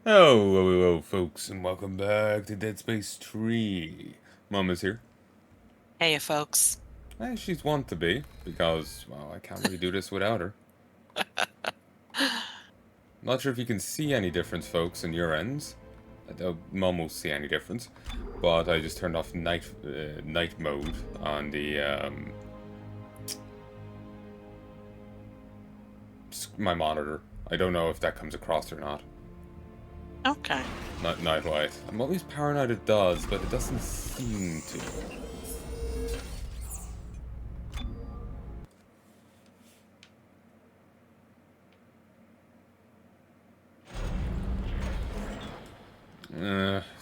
Hello, folks, and welcome back to Dead Space 3. Mama's here. Heya, folks. She's want to be, because, well, I can't really do this without her. Not sure if you can see any difference, folks, in your ends. I don't almost see any difference, but I just turned off night mode on the, my monitor. I don't know if that comes across or not. Okay. Night light. I'm always paranoid it does, but it doesn't seem to.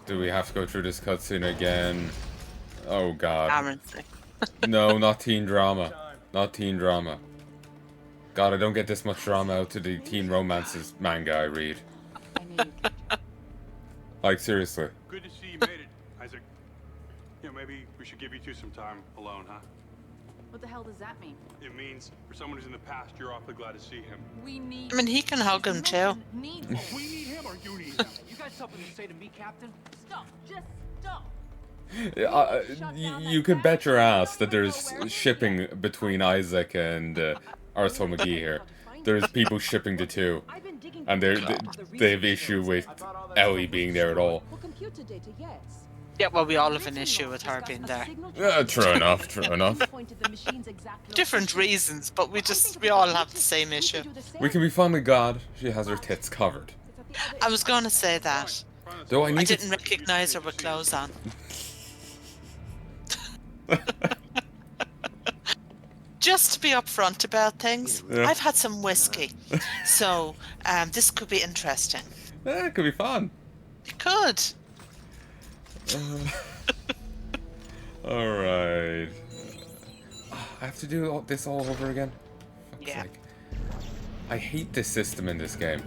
Do we have to go through this cutscene again? Oh god. No, not teen drama. Not teen drama. God, I don't get this much drama out to the teen romances manga I read. Like, seriously. Good to see you made it, Isaac. You know, maybe we should give you two some time alone, huh? What the hell does that mean? It means, for someone who's in the past, you're awfully glad to see him. We need... I mean, he can hug him too. Need We need him or you need him? You got something to say to me, Captain? Stop! Just stop! You can bet your ass that there's shipping between Isaac and Arthur McGee here. There's people shipping the two. And they have issue with Ellie being there at all. Yeah, well, we all have an issue with her being there. True enough, true enough. Different reasons, but we all have the same issue. We can be fun with God. She has her tits covered. I was going to say that. Though I didn't recognize her with clothes on. Just to be upfront about things, yeah. I've had some whiskey, so this could be interesting. Yeah, it could be fun. It could. Alright. I have to do this all over again? Fuck's Yeah. sake. I hate this system in this game.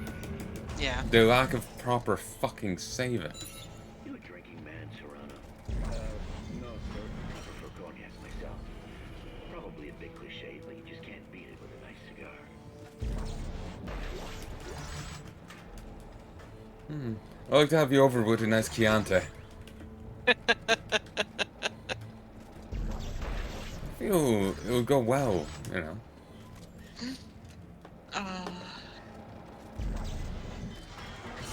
Yeah. The lack of proper fucking saving. You a drinking man, Serrano? No, sir. I prefer cognac myself. Probably a bit cliche, but you just can't beat it with a nice cigar. I'd like to have you over with a nice Chianti. I feel it would go well, you know.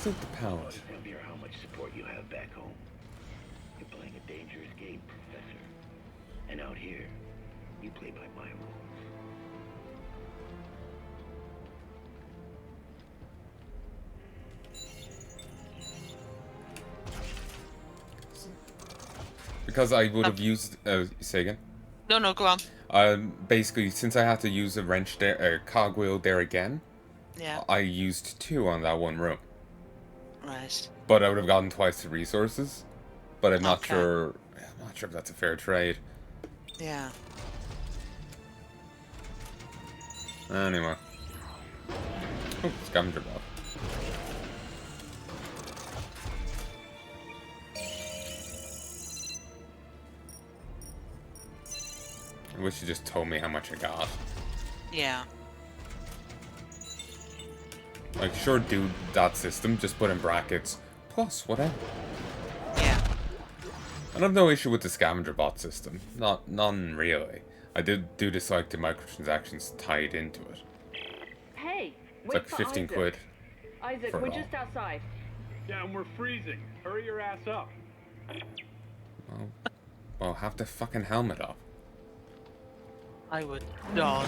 Suit the palate. From here, how much support you have back home. You're playing a dangerous game, Professor. And out here, you play by my rules. Because I would have used say again? No, go on. Basically, since I had to use a wrench there, cogwheel there again, Yeah. I used 2 on that one room. Right. But I would have gotten twice the resources. But I'm not Okay. sure. I'm not sure if that's a fair trade. Yeah. Anyway. Oh, scavenger bot. I wish you just told me how much I got. Yeah. Like, sure, do that system, just put in brackets, plus whatever. Yeah. I have no issue with the scavenger bot system. None really. I did do dislike the microtransactions tied into it. Hey, It's like 15 quid. Isaac, for we're it all. just outside. Yeah, and we're freezing. Hurry your ass up. Well, have the fucking helmet up. I would. No.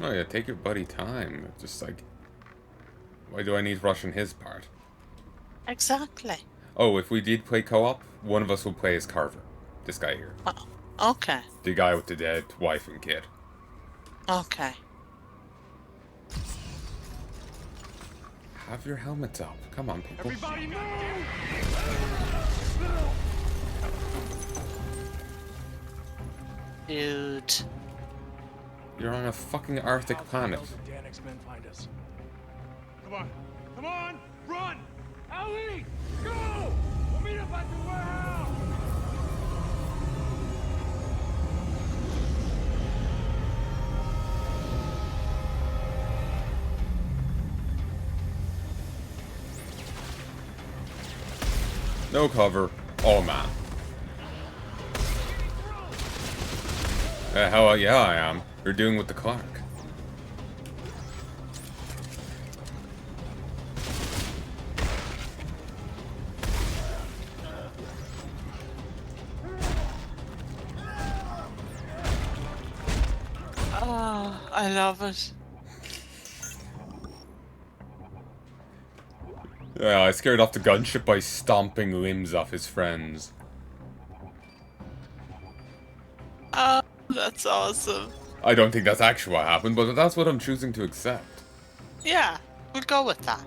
Oh yeah, take your buddy time. It's just like, why do I need rushing his part? Exactly. Oh, if we did play co-op, one of us will play as Carver. This guy here. Okay. The guy with the dead wife and kid. Okay. Have your helmets up. Come on, people. Everybody move! Dude. You're on a fucking Arctic planet. Come on, run! Ellie! No cover. Oh, man. Hell yeah, I am. You're doing with the Clark. Oh, I love it. Yeah, I scared off the gunship by stomping limbs off his friends. Oh, that's awesome. I don't think that's actually what happened, but that's what I'm choosing to accept. Yeah, we'll go with that.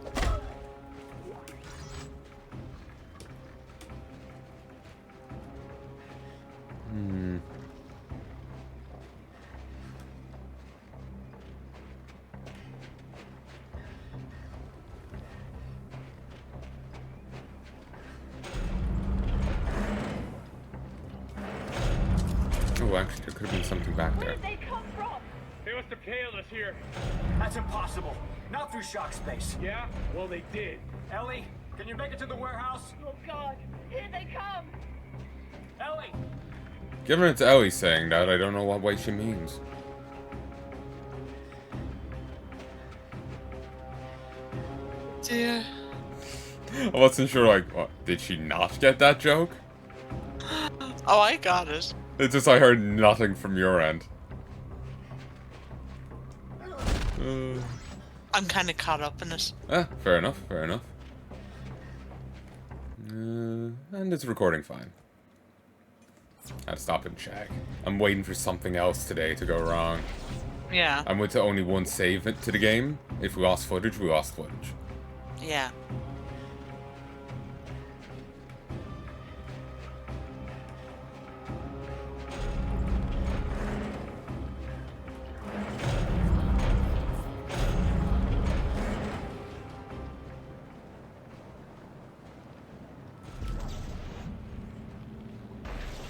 Hmm. Oh, actually, there could have been something back Where there. did they come from? They must have tailed us here. That's impossible. Not through shock space. Yeah? Well, they did. Ellie, can you make it to the warehouse? Oh God, here they come! Ellie! Given it's Ellie saying that, I don't know what way she means. Dear. I wasn't sure, like, what, did she not get that joke? Oh, I got it. It's just I heard nothing from your end. I'm kind of caught up in it. Fair enough, fair enough. And it's recording fine. Had to stop and check. I'm waiting for something else today to go wrong. Yeah. I'm with only one save to the game. If we lost footage, we lost footage. Yeah.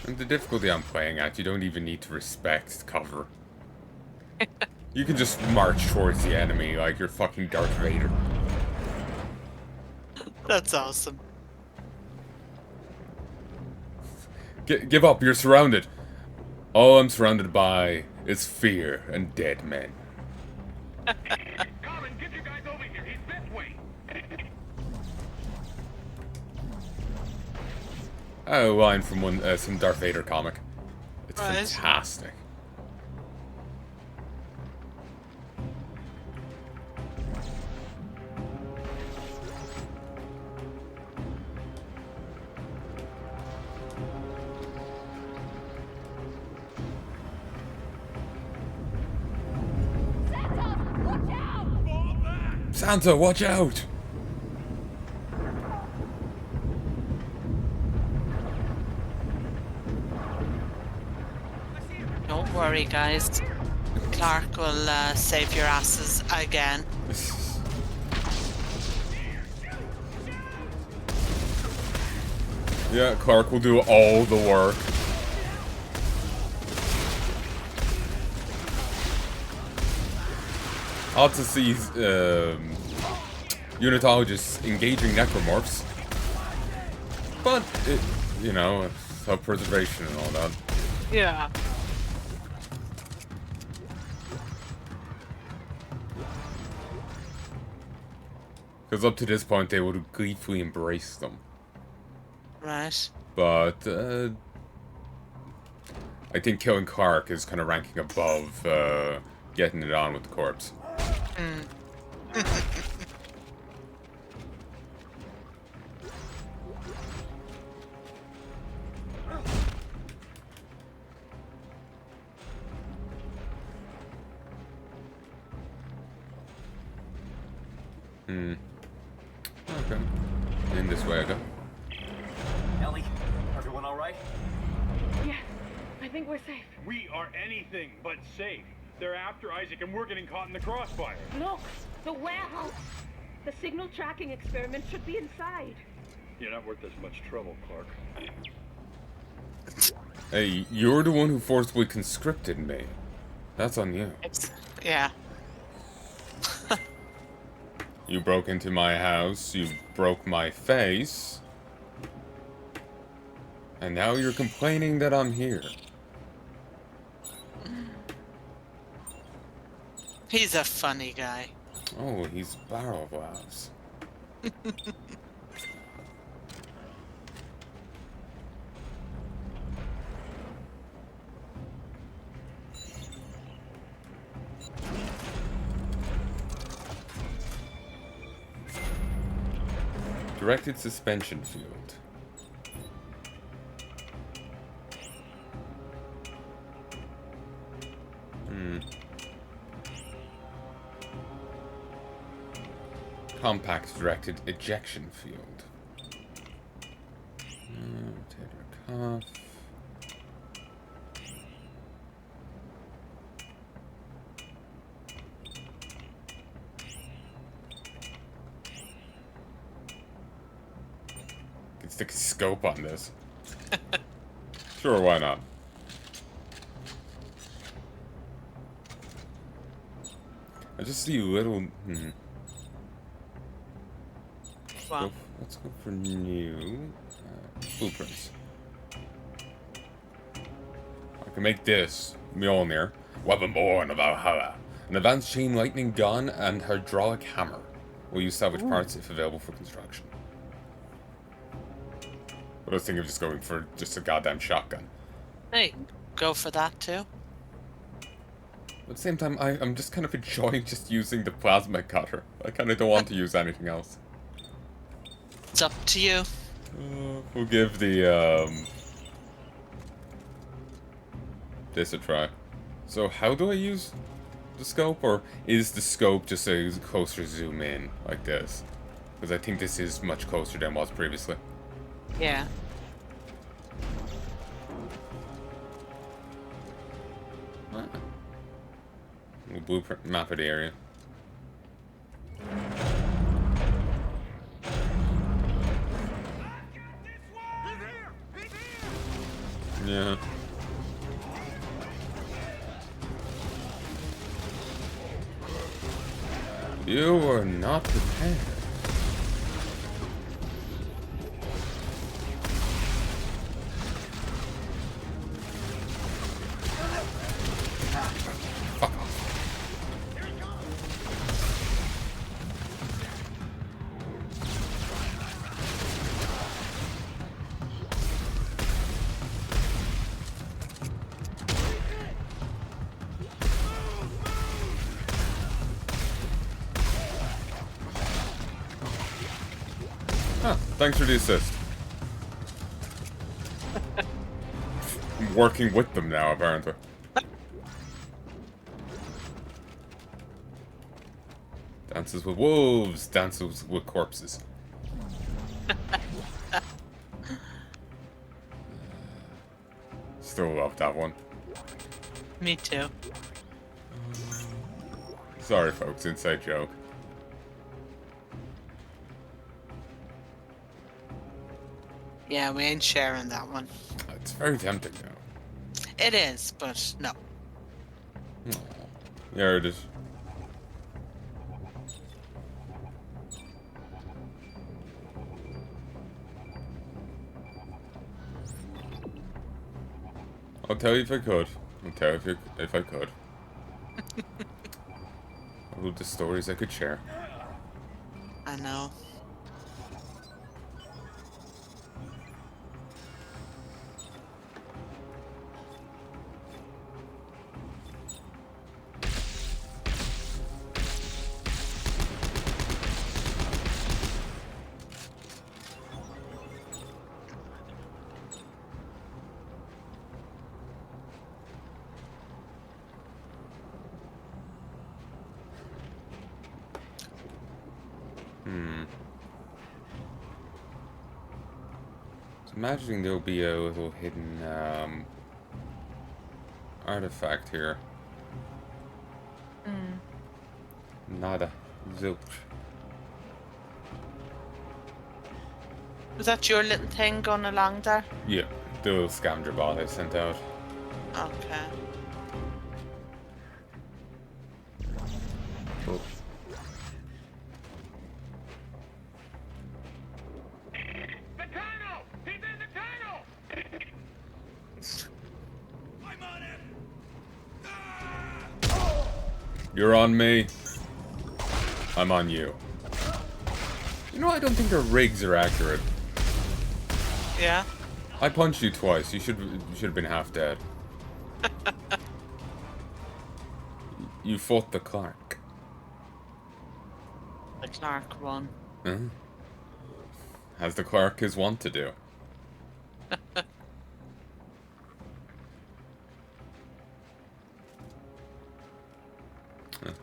And the difficulty I'm playing at, you don't even need to respect cover. You can just march towards the enemy like you're fucking Darth Vader. That's awesome. Give up, you're surrounded. All I'm surrounded by is fear and dead men. Colin, get your guys over here. He's this way. A line from some Darth Vader comic. It's Right. fantastic. Santa, watch out! Don't worry, guys. Clark will save your asses again. Yeah, Clark will do all the work. I'll to see unitologists engaging necromorphs. But, you know, self-preservation and all that. Yeah. Because up to this point, they would have gleefully embraced them. Right. But, I think killing Clark is kind of ranking above, getting it on with the corpse. Okay. In this way I go. Ellie, everyone all right? Yes, I think we're safe. We are anything but safe. They're after Isaac and we're getting caught in the crossfire. Look, the warehouse. The signal tracking experiment should be inside. You're not worth as much trouble, Clark. Hey, you're the one who forcibly conscripted me. That's on you. Yeah. You broke into my house, you broke my face. And now you're complaining that I'm here. He's a funny guy. Oh, he's barrel glass. Directed suspension field. Compact directed ejection field. Rotator cuff. Can stick a scope on this. Sure, why not? I just see little. Wow. Let's go for new blueprints. I can make this Mjolnir, weapon born of Valhalla, an advanced chain lightning gun, and hydraulic hammer. We'll use salvage parts if available for construction. But I was thinking of just going for just a goddamn shotgun. Hey, go for that too. But at the same time, I'm just kind of enjoying just using the plasma cutter. I kind of don't want to use anything else. It's up to you. We'll give the, this a try. So how do I use the scope? Or is the scope just a closer zoom in, like this? Because I think this is much closer than it was previously. Yeah. We'll blueprint map of the area. Yeah. You were not prepared. Fuck off. Thanks for the assist. I'm working with them now, apparently. Dances with wolves, dances with corpses. Still love that one. Me too. Sorry, folks, inside joke. Yeah, we ain't sharing that one. It's very tempting now. It is, but no. Aw. There it is. I'll tell you if I could. I'll tell you if I could. All the stories I could share. I know. Imagining there'll be a little hidden artifact here. Nada. Zilch. Was that your little thing going along there? Yeah, the little scavenger bot I sent out. Okay. Cool. The tunnel! He's in the tunnel! You're on me. I'm on you. You know, I don't think their rigs are accurate. Yeah. I punched you twice. You should have been half dead. You fought the Clark. The Clark one. Huh? As the Clark is wont to do.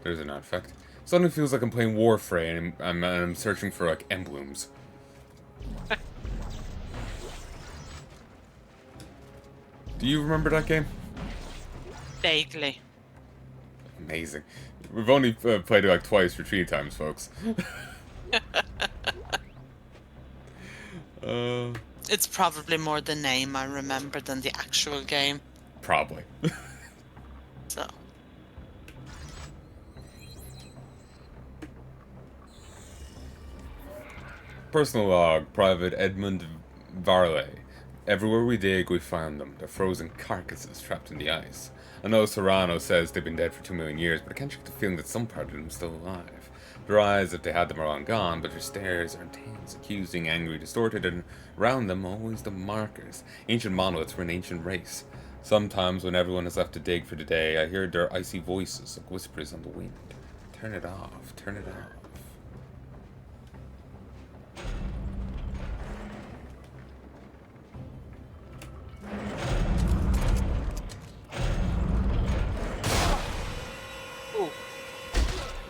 There's an artifact. Suddenly feels like I'm playing Warframe and I'm searching for like emblems. Do you remember that game? Vaguely. Amazing. We've only played it like twice or 3 times, folks. It's probably more the name I remember than the actual game. Probably. So. Personal log, Private Edmund Varley. Everywhere we dig, we find them. They're frozen carcasses trapped in the ice. I know Serrano says they've been dead for 2 million years, but I can't shake the feeling that some part of them is still alive. Their eyes, if they had them, are long gone, but their stares are intense, accusing, angry, distorted, and around them always the markers. Ancient monoliths for an ancient race. Sometimes, when everyone has left to dig for the day, I hear their icy voices like whispers on the wind. Turn it off, turn it off.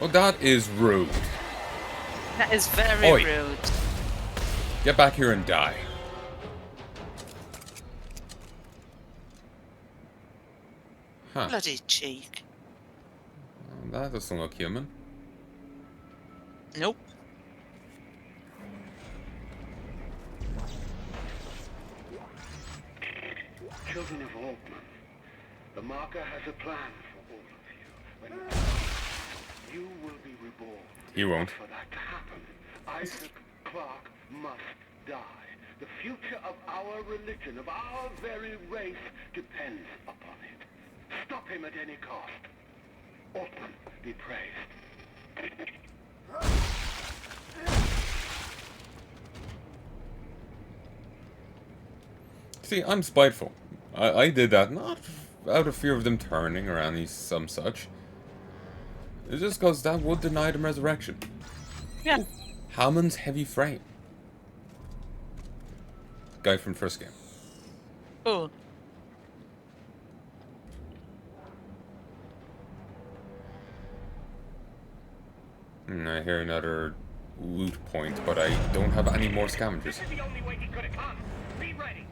Well, that is rude. That is very Oi. rude. Get back here and die. Huh. Bloody cheek. That doesn't look human. Nope. Children of Altman, the marker has a plan for all of you. When you will be reborn. He won't. For that to happen, Isaac Clarke must die. The future of our religion, of our very race, depends upon it. Stop him at any cost. Altman be praised. See, I'm spiteful. I did that not out of fear of them turning or any some such. It's just because that would deny them resurrection. Yeah. Ooh, Hammond's heavy frame. Guy from first game. Oh. I hear another loot point, but I don't have any more scavengers. This is the only way he could have come. Be ready.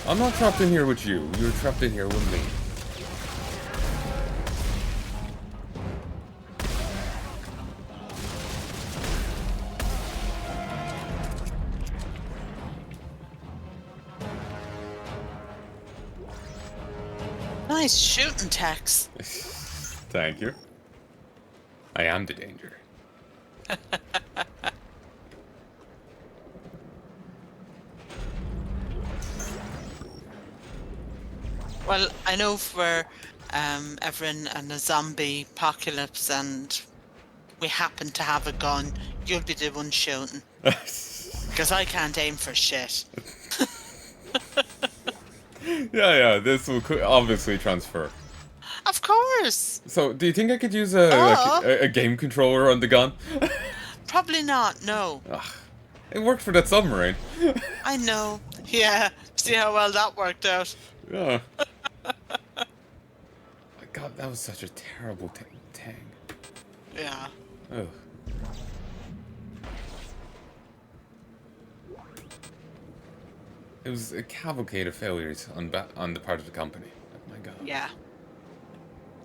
I'm not trapped in here with you. You're trapped in here with me. Nice shooting, Tex. Thank you. I am the danger. Well, I know if we're ever in a zombie apocalypse and we happen to have a gun, you'll be the one shooting. Because I can't aim for shit. Yeah, this will obviously transfer. Of course! So, do you think I could use a game controller on the gun? Probably not, no. Ugh, it worked for that submarine. I know. Yeah, see how well that worked out. Yeah. God, that was such a terrible tang. Yeah. Ugh. It was a cavalcade of failures on the part of the company. Oh my god. Yeah.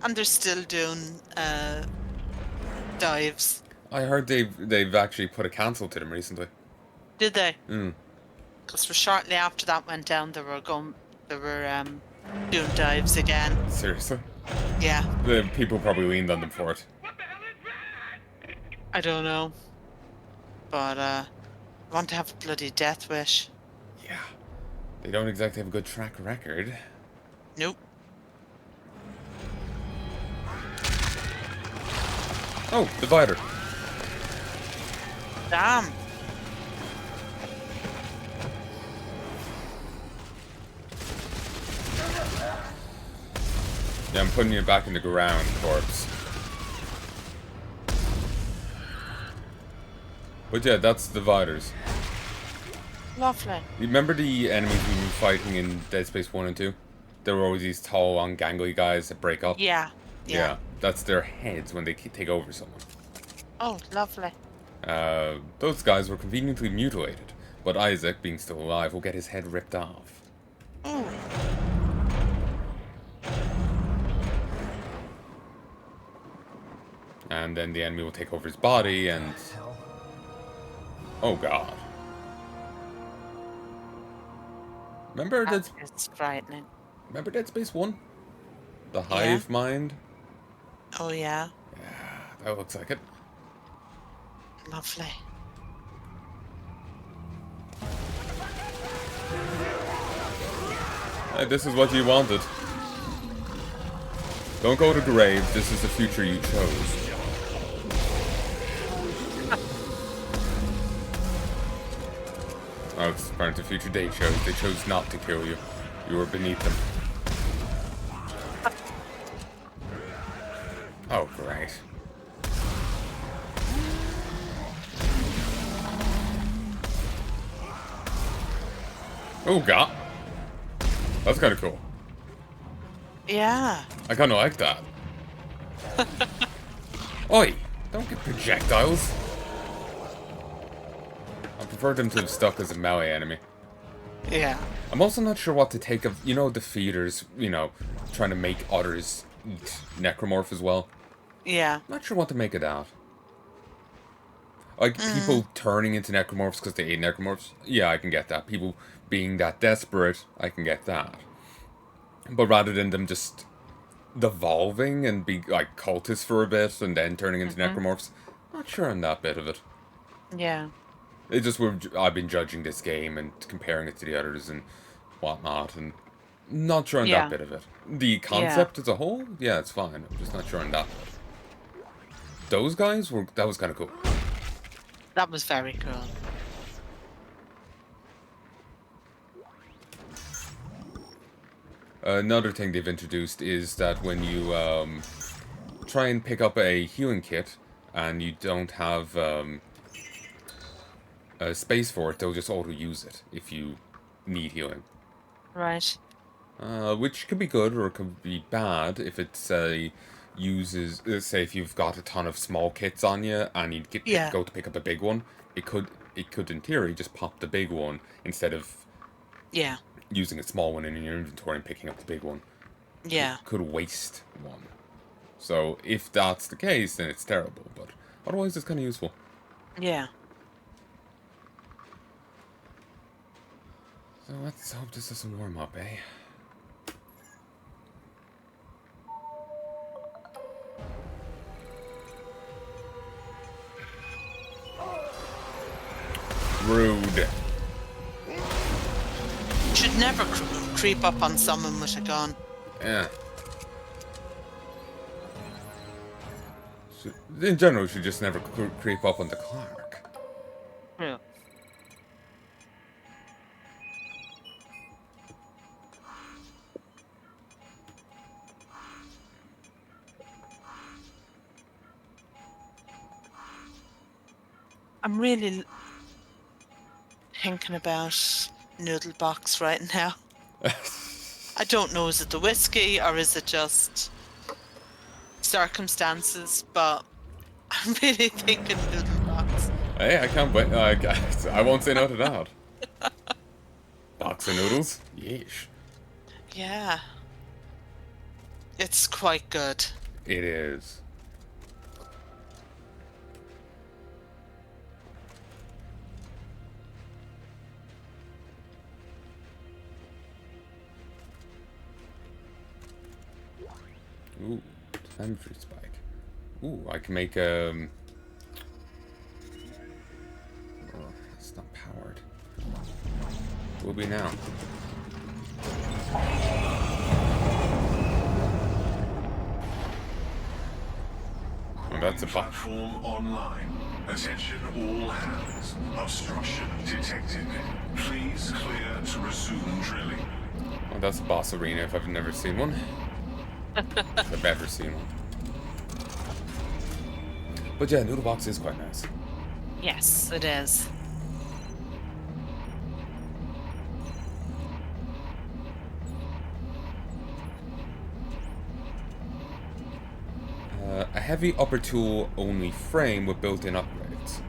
And they're still doing dives. I heard they've actually put a cancel to them recently. Did they? Mm. Because for shortly after that went down, they were doing dives again. Seriously? Yeah. The people probably leaned on them for it. I don't know. But I want to have a bloody death wish. Yeah. They don't exactly have a good track record. Nope. Oh, divider. Damn. Yeah, I'm putting you back in the ground, corpse. But yeah, that's dividers. Lovely. You remember the enemies we were fighting in Dead Space 1 and 2? There were always these tall, ungangly guys that break up. Yeah. Yeah, that's their heads when they take over someone. Oh, lovely. Those guys were conveniently mutilated, but Isaac, being still alive, will get his head ripped off. Oh. And then the enemy will take over his body and... Oh god. Remember Dead... It's frightening. Remember Dead Space 1? The Yeah. hive mind? Oh, yeah. Yeah, that looks like it. Lovely. Hey, this is what you wanted. Don't go to grave, this is the future you chose. Oh, it's apparently the future they chose. They chose not to kill you. You were beneath them. Oh, great. Oh, God. That's kind of cool. Yeah. I kind of like that. Oi, don't get projectiles. I prefer them to have stuck as a melee enemy. Yeah. I'm also not sure what to take of, you know, the feeders, you know, trying to make others eat necromorph as well. Yeah. Not sure what to make of that. Like, people turning into necromorphs because they ate necromorphs, yeah, I can get that. People being that desperate, I can get that. But rather than them just devolving and be, like, cultists for a bit and then turning into necromorphs, not sure on that bit of it. Yeah. It just, I've been judging this game and comparing it to the others and whatnot, and not sure on Yeah. that bit of it. The concept as a whole, yeah, it's fine. I'm just not sure on that bit. Those guys were, that was kind of cool. That was very cool. Another thing they've introduced is that when you try and pick up a healing kit and you don't have a space for it, they'll just auto-use it if you need healing. Right. Which could be good or it could be bad if it uses, say if you've got a ton of small kits on you and you go to pick up a big one, it could in theory just pop the big one instead of Yeah. using a small one in your inventory and picking up the big one. Yeah. Could waste one. So if that's the case, then it's terrible, but otherwise it's kind of useful. Yeah. So let's hope this doesn't warm up, eh? Rude. Should never creep up on someone with a gun. Yeah. In general, you should just never creep up on the Clark. Yeah. I'm really thinking about Noodle Box right now. I don't know, is it the whiskey or is it just circumstances, but I'm really thinking Noodle Box. Hey, I can't wait. I won't say no to that. Box of noodles? Yeesh. Yeah. It's quite good. It is. Ooh, telemetry spike. Ooh, I can make oh, it's not powered. Will be now. Oh, that's a bot. Platform online. Attention all hands. Obstruction detected. Please clear to resume drilling. Oh, that's a boss arena if I've never seen one. If I've ever seen one. But yeah, Noodle Box is quite nice. Yes, it is. A heavy upper tool only frame with built-in upgrades.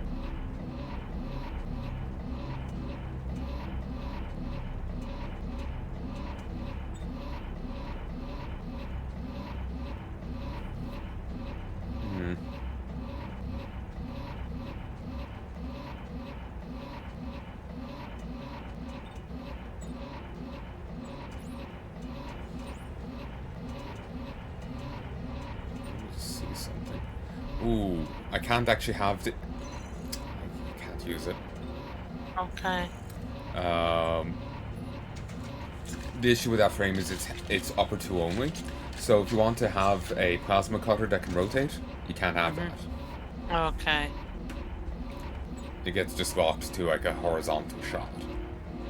Ooh, I can't actually have the... I can't use it. Okay. The issue with that frame is it's upper two only. So if you want to have a plasma cutter that can rotate, you can't have that. Okay. It gets just locked to like a horizontal shot.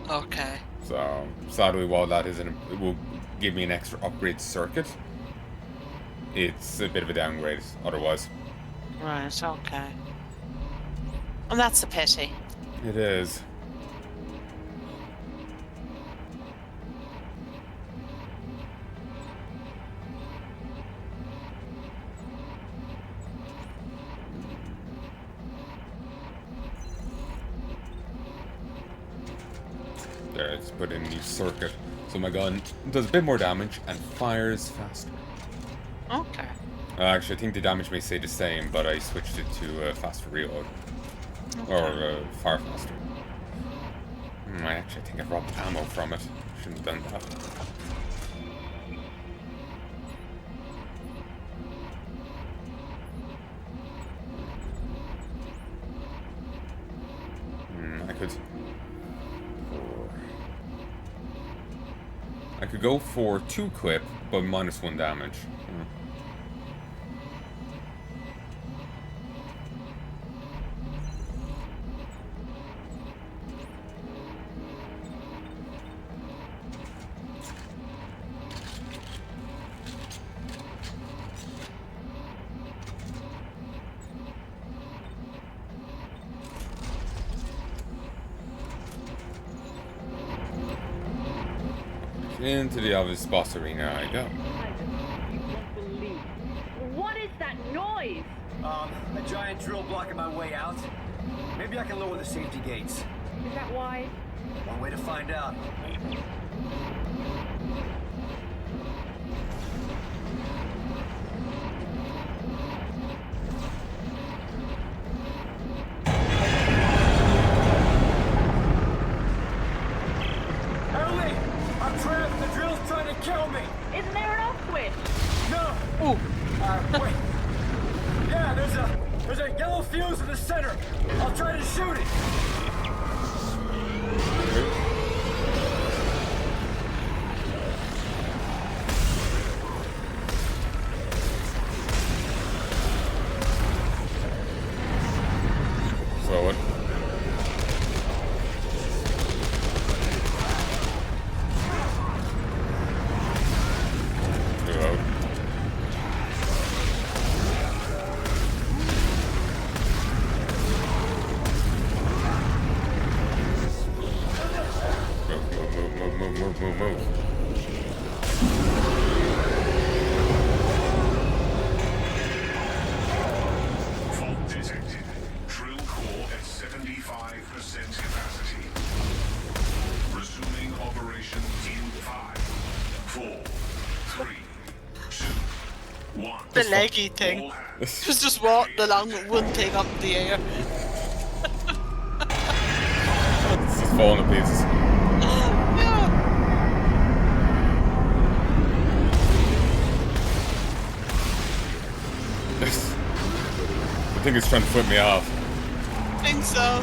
Okay. So sadly, while that isn't, it will give me an extra upgrade circuit. It's a bit of a downgrade otherwise. Right, okay. And that's a pity. It is. There, it's put in a new circuit. So my gun does a bit more damage and fires faster. Okay. Actually, I think the damage may stay the same, but I switched it to faster reload. Okay. Or far faster. I actually think I robbed ammo from it. Shouldn't have done that. I could go for 2 clip, but -1 damage. Into the obvious boss arena I go. You won't believe. What is that noise? A giant drill blocking my way out. Maybe I can lower the safety gates. Is that why? One way to find out. Kill me! Isn't there an off switch? No! Ooh. Wait. Yeah, there's a yellow fuse in the center. I'll try to shoot it. So what? Move. Fault detected. Drill core at 75% capacity. Resuming operation in 5, 4, 3, 2, 1. The leggy thing. It was just walking along with one thing up in the air. This is falling to pieces. Yeah. I think it's trying to flip me off. I think so.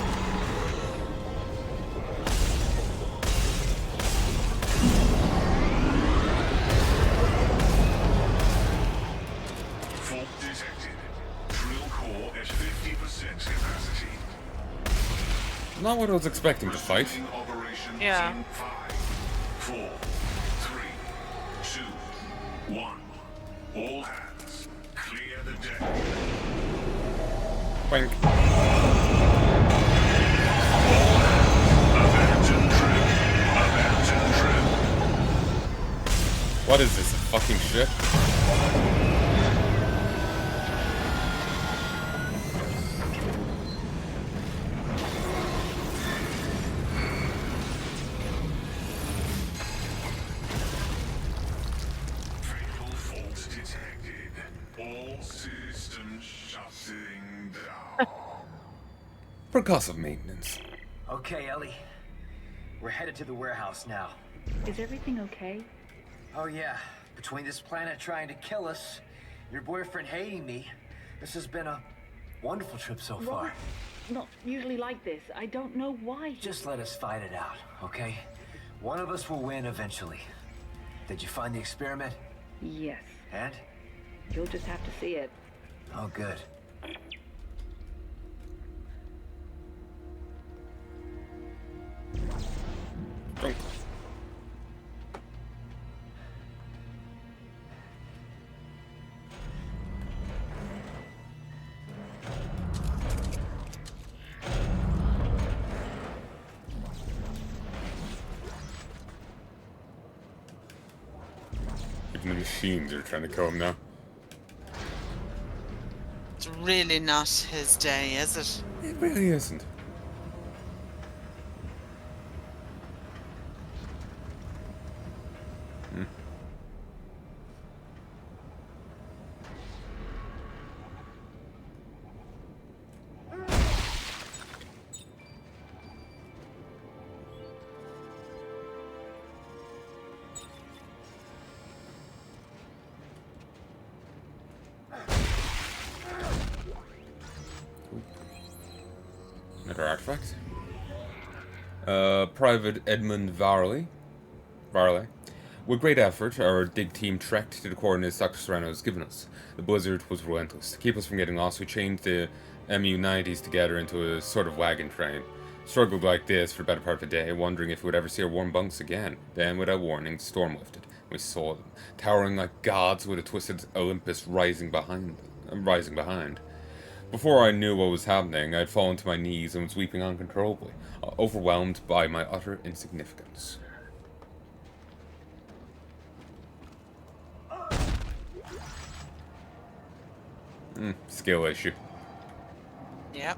Not what I was expecting to fight. Operation Yeah. in 5, 4, 3, 2, 1. All hands, clear the deck. Wink. Abandon trim. Abandon trim. What is this, a fucking ship? Fatal fault detected. All systems shutting down. Percussive maintenance. Okay, Ellie. We're headed to the warehouse now. Is everything okay? Oh yeah, between this planet trying to kill us, your boyfriend hating me, this has been a wonderful trip so far. Robert's not usually like this. I don't know why. Just let us fight it out, okay? One of us will win eventually. Did you find the experiment? Yes. And? You'll just have to see it. Oh, good. Wink. Even the machines are trying to kill him now. It's really not his day, is it? It really isn't. Another artifact. Private Edmund Varley. With great effort, our dig team trekked to the coordinates Dr. Serrano has given us. The blizzard was relentless. To keep us from getting lost, we chained the MU-90s together into a sort of wagon train. Struggled like this for the better part of the day, wondering if we would ever see our warm bunks again. Then, without warning, the storm lifted. We saw them, towering like gods with a twisted Olympus rising behind. Before I knew what was happening, I had fallen to my knees and was weeping uncontrollably, overwhelmed by my utter insignificance. Skill issue. Yep.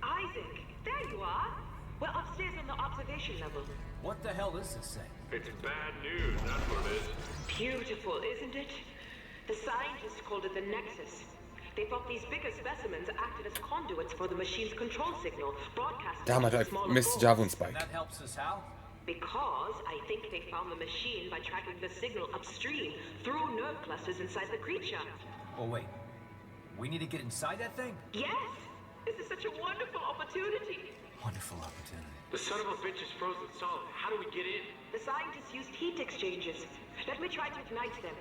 Isaac, there you are. We're upstairs on the observation level. What the hell is this thing? It's bad news, that's what it is. Beautiful, isn't it? The scientists called it the Nexus. They thought these bigger specimens acted as conduits for the machine's control signal, broadcasting Damn it, to I smaller missed the boats. javelin spike. That helps us how? Because I think they found the machine by tracking the signal upstream through nerve clusters inside the creature. Oh wait, we need to get inside that thing? Yes! This is such a wonderful opportunity. Wonderful opportunity. The son of a bitch is frozen solid. How do we get in? The scientists used heat exchangers. Let me try to ignite them.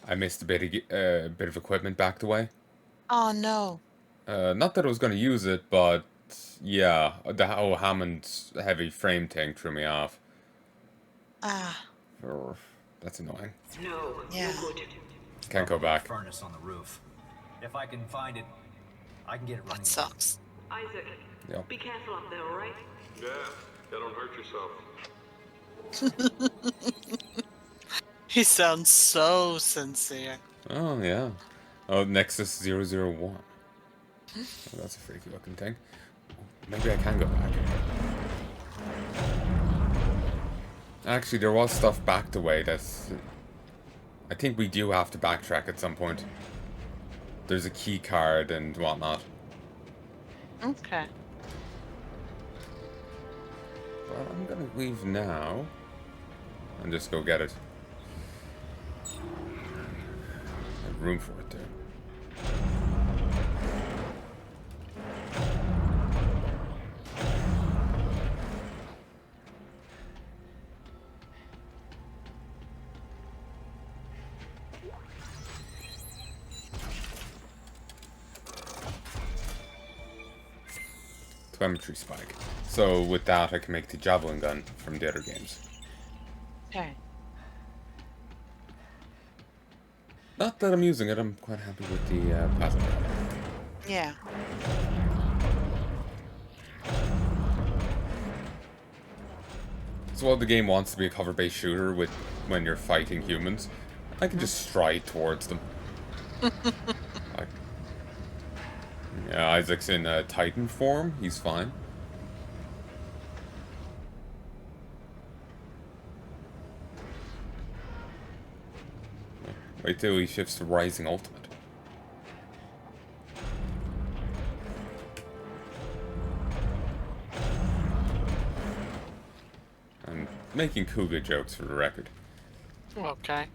I missed a bit of equipment backed away. Oh no. Not that I was going to use it, but yeah, the whole Hammond heavy frame thing threw me off. Ah. That's annoying. No, Yeah. no good. Can't go back. Furnace on the roof. If I can find it, I can get it running. That sucks. Isaac, Yeah. be careful up there, alright? Yeah, don't hurt yourself. He sounds so sincere. Oh, yeah. Oh, Nexus 001. Oh, that's a freaky looking thing. Maybe I can go back. Actually, there was stuff backed away that's... I think we do have to backtrack at some point. There's a key card and whatnot. Okay. But I'm gonna leave now. and just go get it. Have room for it there. Telemetry spike. So with that, I can make the javelin gun from the other games. Okay. Not that I'm using it, I'm quite happy with the plasma gun. Yeah. So while the game wants to be a cover-based shooter with when you're fighting humans, I can just stride towards them. Like, yeah, Isaac's in Titan form, he's fine. Wait till he shifts to Rising Ultimate. I'm making Kuga jokes for the record. Okay.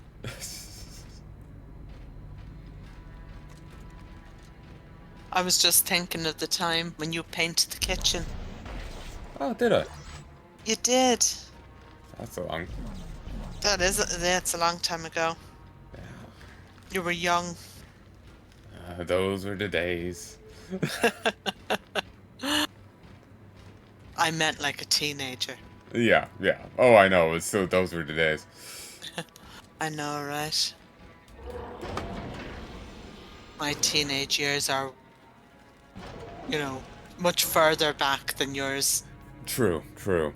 I was just thinking of the time when you painted the kitchen. Oh, did I? You did. That's a long... That's a long time ago. Yeah. You were young. Those were the days. I meant like a teenager. Yeah, yeah. Oh, I know. It's still, those were the days. I know, right? My teenage years are, you know, much further back than yours. True, true.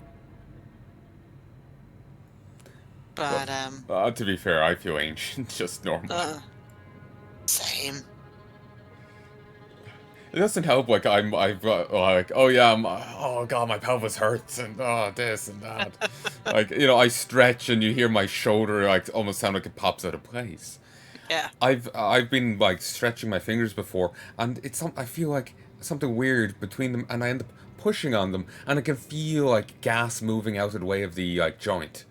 But, to be fair, I feel ancient, just normal. Same. It doesn't help, like, I've got, like, oh yeah, oh god, my pelvis hurts, and oh, this and that. Like, you know, I stretch and you hear my shoulder, like, almost sound like it pops out of place. Yeah. I've been, like, stretching my fingers before, and I feel like something weird between them, and I end up pushing on them, and I can feel, like, gas moving out of the way of the, like, joint.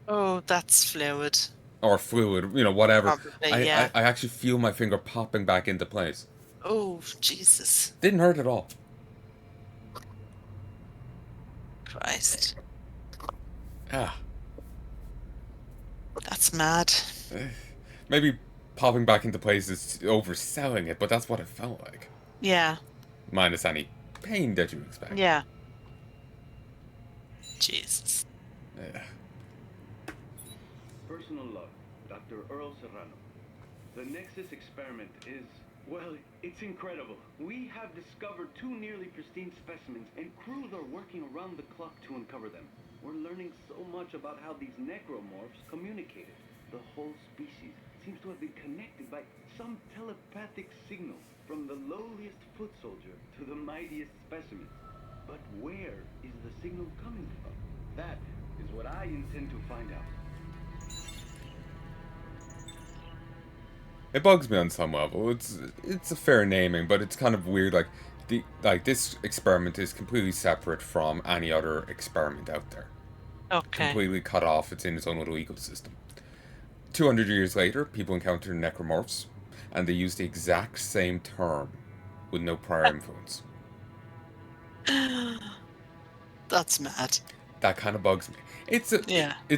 Oh, that's fluid. Or fluid, you know, whatever. Probably, yeah. I actually feel my finger popping back into place. Oh, Jesus. Didn't hurt at all. Christ. Ah. That's mad. Maybe popping back into place is overselling it, but that's what it felt like. Yeah. Minus any pain that you expect. Yeah. Jesus. Yeah. Personal log, Dr. Earl Serrano. The Nexus experiment is, well, it's incredible. We have discovered 2 nearly pristine specimens, and crews are working around the clock to uncover them. We're learning so much about how these necromorphs communicated. The whole species seems to have been connected by some telepathic signal, from the lowliest foot soldier to the mightiest specimen. But where is the signal coming from? That is what I intend to find out. It bugs me on some level. It's a fair naming, but it's kind of weird. Like this experiment is completely separate from any other experiment out there. Okay. Completely cut off. It's in its own little ecosystem. 200 years later, people encounter necromorphs, and they use the exact same term with no prior influence. That's mad. That kind of bugs me. It's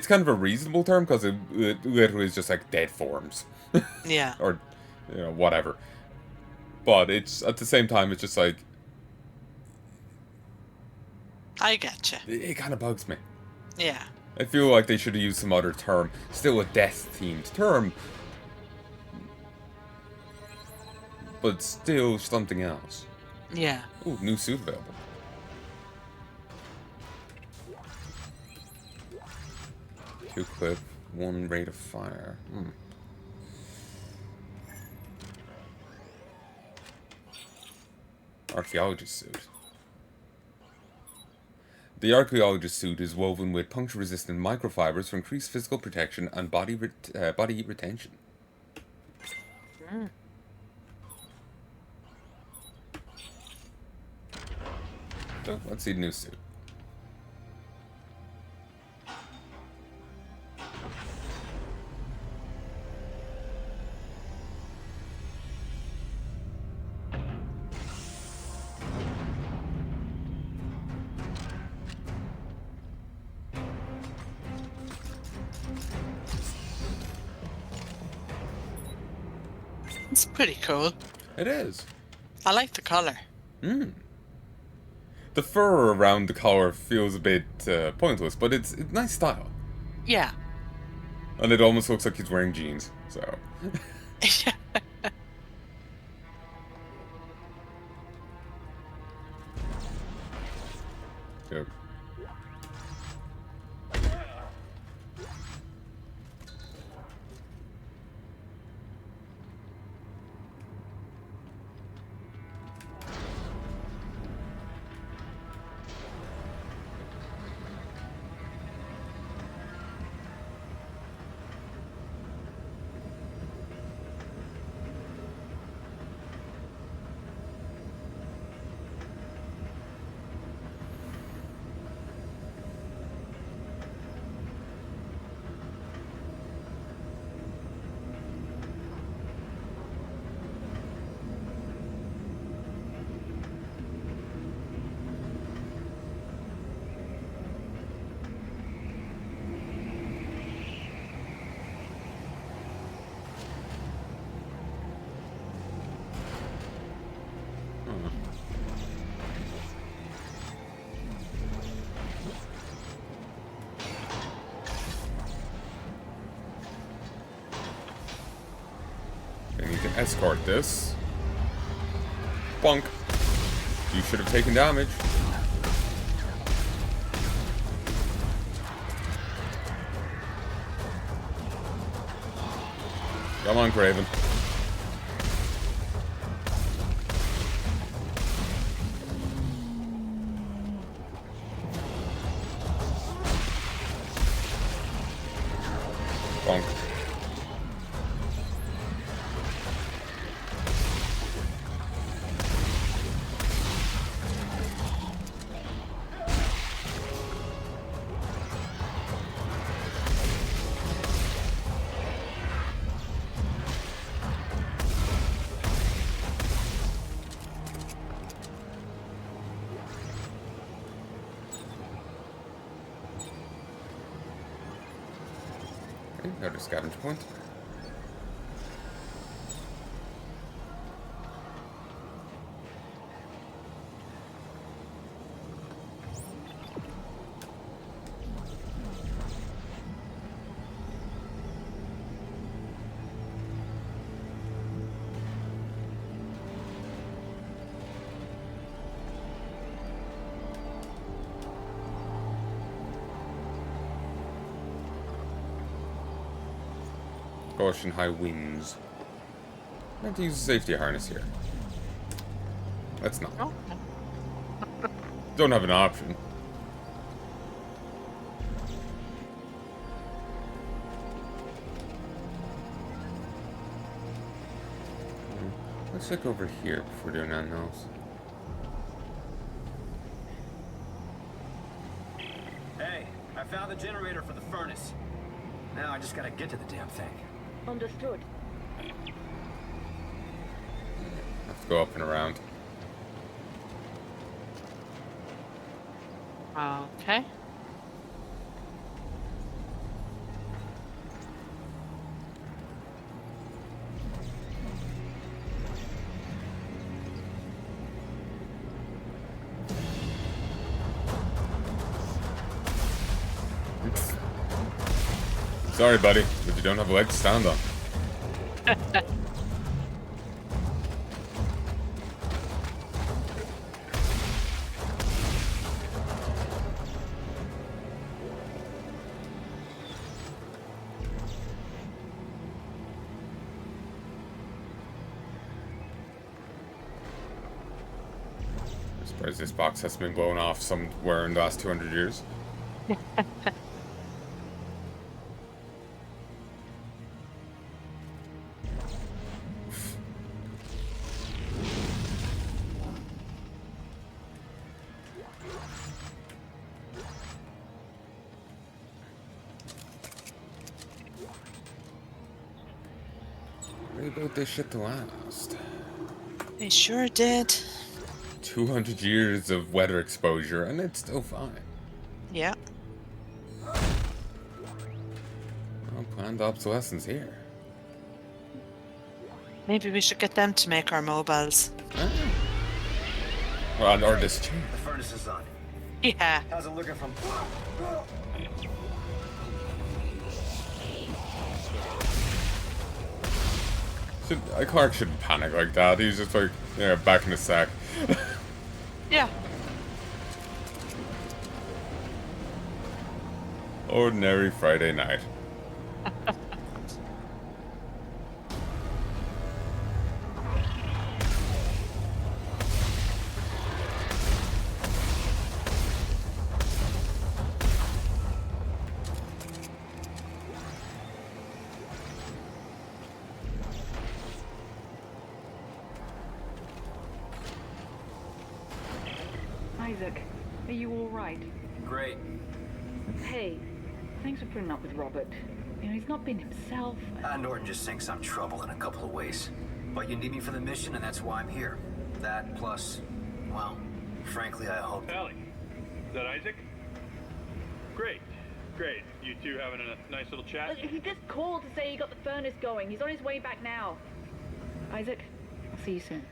kind of a reasonable term because it literally is just like dead forms. Yeah. Or, you know, whatever. But it's, at the same time, it's just like... I getcha. It kind of bugs me. Yeah. I feel like they should have used some other term. Still a death-themed term. But still something else. Yeah. Ooh, new suit available. Two clip, 1 rate of fire. Archaeologist suit. The archaeologist suit is woven with puncture-resistant microfibers for increased physical protection and body heat retention. So, let's see the new suit. It's pretty cool. It is. I like the color. The fur around the collar feels a bit pointless, but it's nice style. Yeah. And it almost looks like he's wearing jeans, so... Yep. I need to escort this. Bonk. You should have taken damage. Come on, Craven. Bonk. Okay, another scavenger point. Caution high winds. I have to use a safety harness here. Let's not. Oh. Don't have an option. Let's look over here before doing anything else. Hey, I found the generator for the furnace. Now I just gotta get to the damn thing. Understood. Have to go up and around. Okay. Sorry, buddy, but you don't have a leg to stand on. I'm surprised this box hasn't been blown off somewhere in the last 200 years. They built this shit to last. They sure did. 200 years of weather exposure, and it's still fine. Yeah. Well, planned obsolescence here. Maybe we should get them to make our mobiles. Well, or this chair. The furnace is on. Yeah. How's it looking from... Clark shouldn't panic like that. He's just like, yeah, back in the sack. Yeah. Ordinary Friday night. Isaac, are you all right? Great. Hey, thanks for putting up with Robert. You know, he's not been himself. Norton just thinks I'm trouble in a couple of ways. But you need me for the mission, and that's why I'm here. That plus, well, frankly, I hope... Pally, is that Isaac? Great, great. You two having a nice little chat? He just called to say he got the furnace going. He's on his way back now. Isaac, I'll see you soon.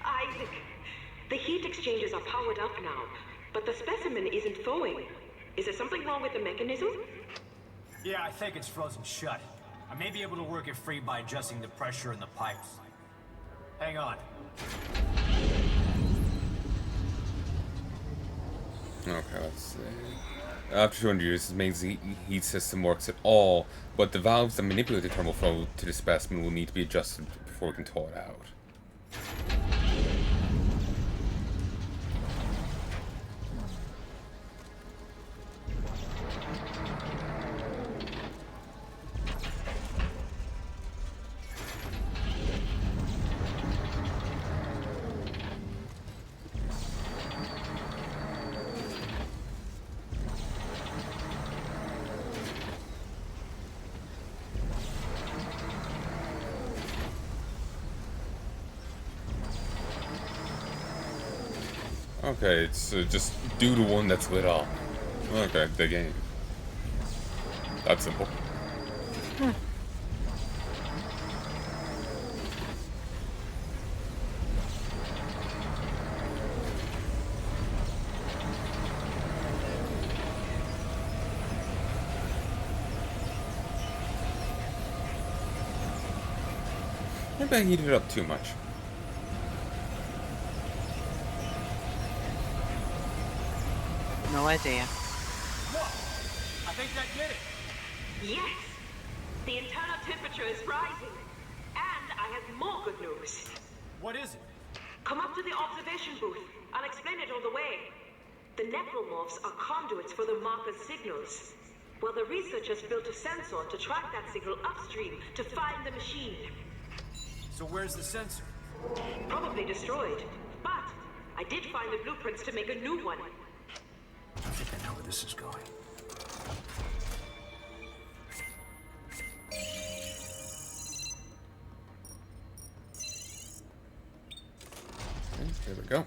Isaac, the heat exchangers are powered up now, but the specimen isn't thawing. Is there something wrong with the mechanism? Yeah, I think it's frozen shut. I may be able to work it free by adjusting the pressure in the pipes. Hang on. Okay, let's see. After 200 years, this means the heat system works at all, but the valves that manipulate the thermal flow to the specimen will need to be adjusted before we can thaw it out. Okay, it's just do the one that's lit off. Okay, the game. That's simple. Maybe I heated it up too much. No idea. Look! I think that did it! Yes! The internal temperature is rising. And I have more good news. What is it? Come up to the observation booth. I'll explain it all the way. The necromorphs are conduits for the marker's signals. Well, the researchers built a sensor to track that signal upstream to find the machine. So where's the sensor? Probably destroyed. But I did find the blueprints to make a new one. I think I know where this is going. There we go.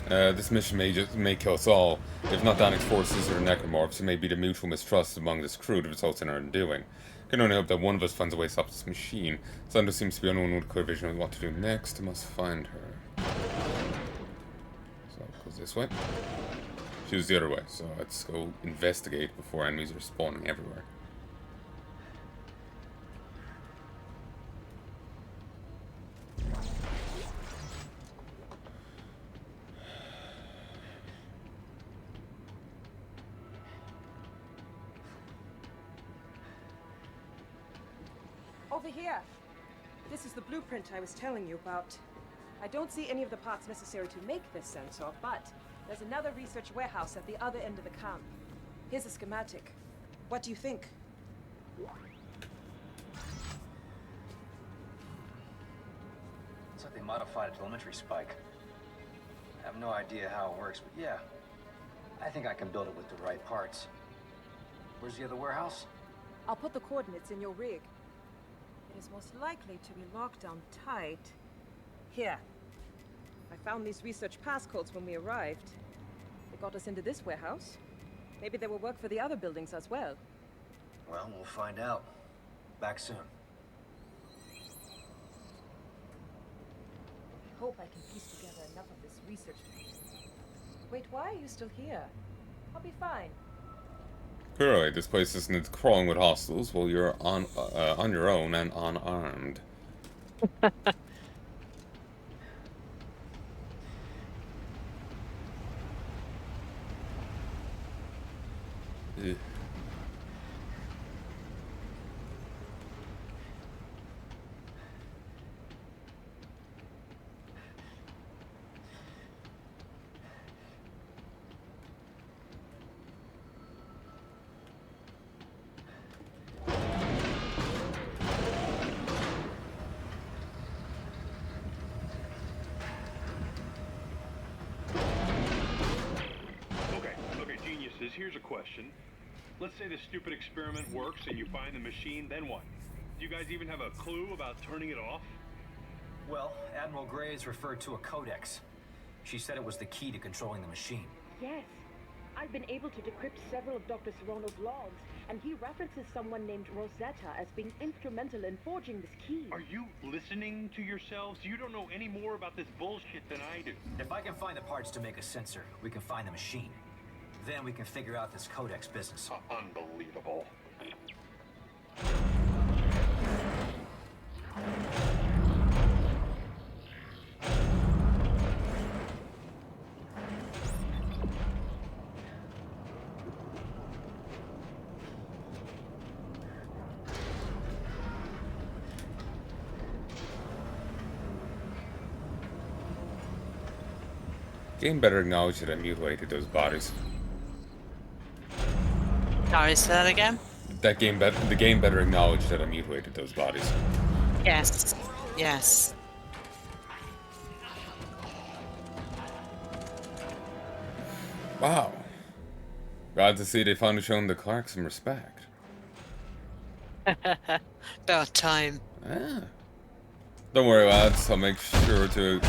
This mission may kill us all. If not Danik's forces or the necromorphs, it may be the mutual mistrust among this crew that results in our undoing. I can only hope that one of us finds a way to stop this machine. Sandra seems to be the only one with a clear vision of what to do next. I must find her. So it goes this way. She was the other way, so let's go investigate before enemies are spawning everywhere. Over here. This is the blueprint I was telling you about. I don't see any of the parts necessary to make this sensor, but there's another research warehouse at the other end of the camp. Here's a schematic. What do you think? It's like they modified a telemetry spike. I have no idea how it works, but yeah. I think I can build it with the right parts. Where's the other warehouse? I'll put the coordinates in your rig. It is most likely to be locked down tight. Here. I found these research passcodes when we arrived. They got us into this warehouse. Maybe they will work for the other buildings as well. Well, we'll find out. Back soon. I hope I can piece together enough of this research. Wait, why are you still here? I'll be fine. Clearly, this place isn't crawling with hostiles while you're on your own and unarmed. Ugh. Okay, geniuses, here's a question. Let's say the stupid experiment works and you find the machine, then what? Do you guys even have a clue about turning it off? Well, Admiral Graves referred to a codex. She said it was the key to controlling the machine. Yes. I've been able to decrypt several of Dr. Serrano's logs, and he references someone named Rosetta as being instrumental in forging this key. Are you listening to yourselves? You don't know any more about this bullshit than I do. If I can find the parts to make a sensor, we can find the machine. Then we can figure out this codex business. Unbelievable. Game better acknowledge that I mutilated those bodies. Sorry, say that again? The game better acknowledge that I mutilated those bodies. Yes. Yes. Wow. Glad to see they finally shown the Clark some respect. About time. Ah. Don't worry, lads. I'll make sure to...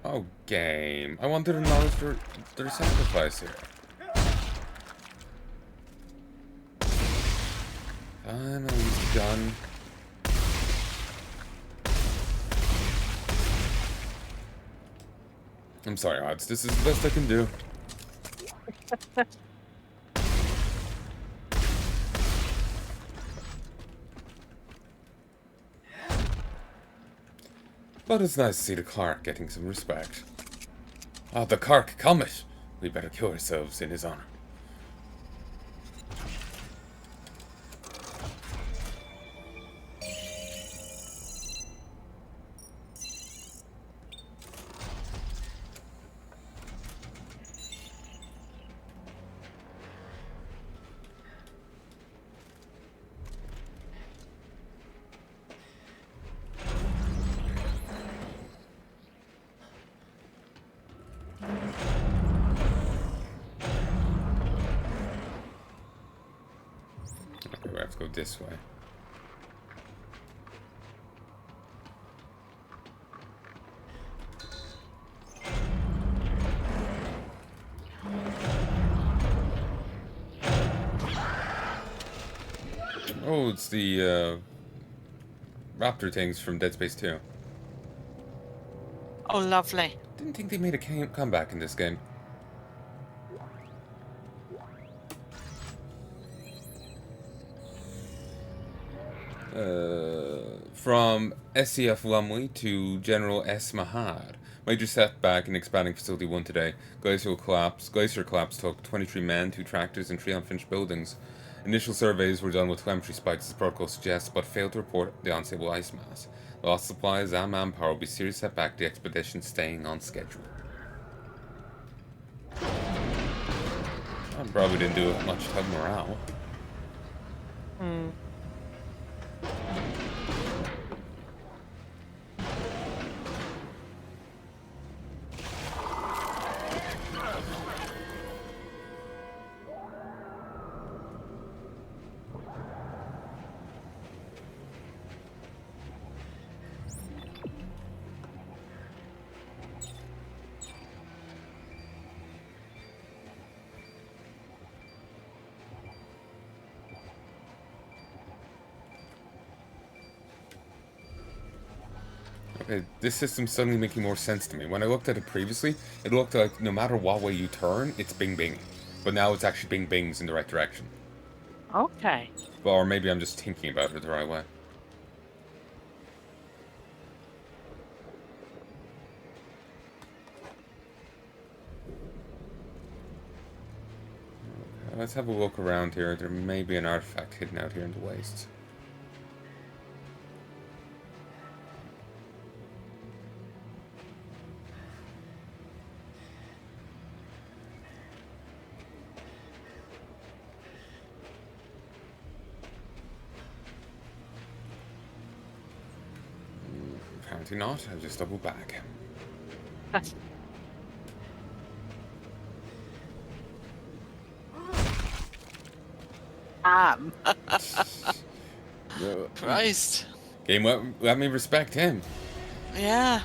Oh, game. I wanted to acknowledge their sacrifice here. Finally, he's done. I'm sorry, odds. This is the best I can do. But it's nice to see the Clark getting some respect. Ah, the Clark Comet! We better kill ourselves in his honor. Okay, we have to go this way. Oh, it's the raptor things from Dead Space 2. Oh, lovely. Didn't think they made a comeback in this game. From SCF Lumley to General S. Mahad. Major setback in expanding Facility 1 today. Glacier collapse took 23 men, 2 tractors, and 3 unfinished buildings. Initial surveys were done with telemetry spikes as the protocol suggests, but failed to report the unstable ice mass. The lost supplies and manpower will be a serious setback to the expedition staying on schedule. Probably didn't do much to have morale. Okay, this system's suddenly making more sense to me. When I looked at it previously, it looked like no matter what way you turn, it's bing bing. But now it's actually bing bings in the right direction. Okay. Well, or maybe I'm just thinking about it the right way. Okay, let's have a look around here. There may be an artifact hidden out here in the wastes. Apparently not. I'll just double back. Christ. Game, let me respect him. Yeah.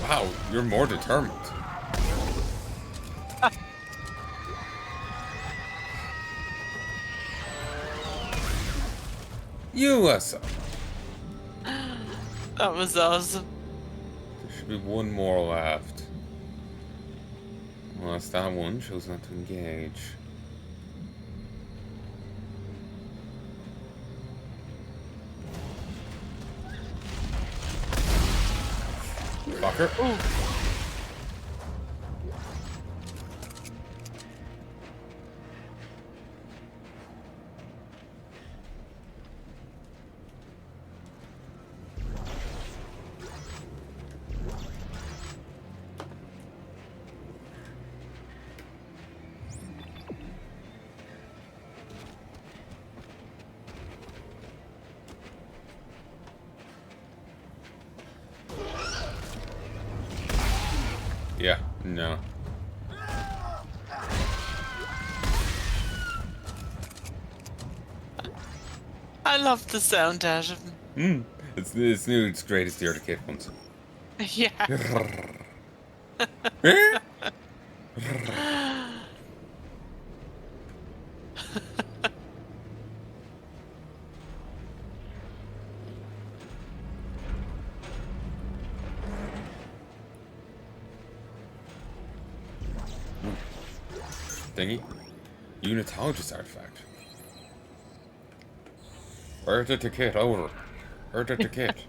Wow, you're more determined. USA. That was awesome. There should be one more left. Well, that's that one. Chose not to engage. Fucker. Ooh. Yeah, no. I love the sound out of him. It's new. It's great as the other kid ones. Yeah. Thingy. Unitologist artifact. Where's the ticket? Over. Where's the ticket?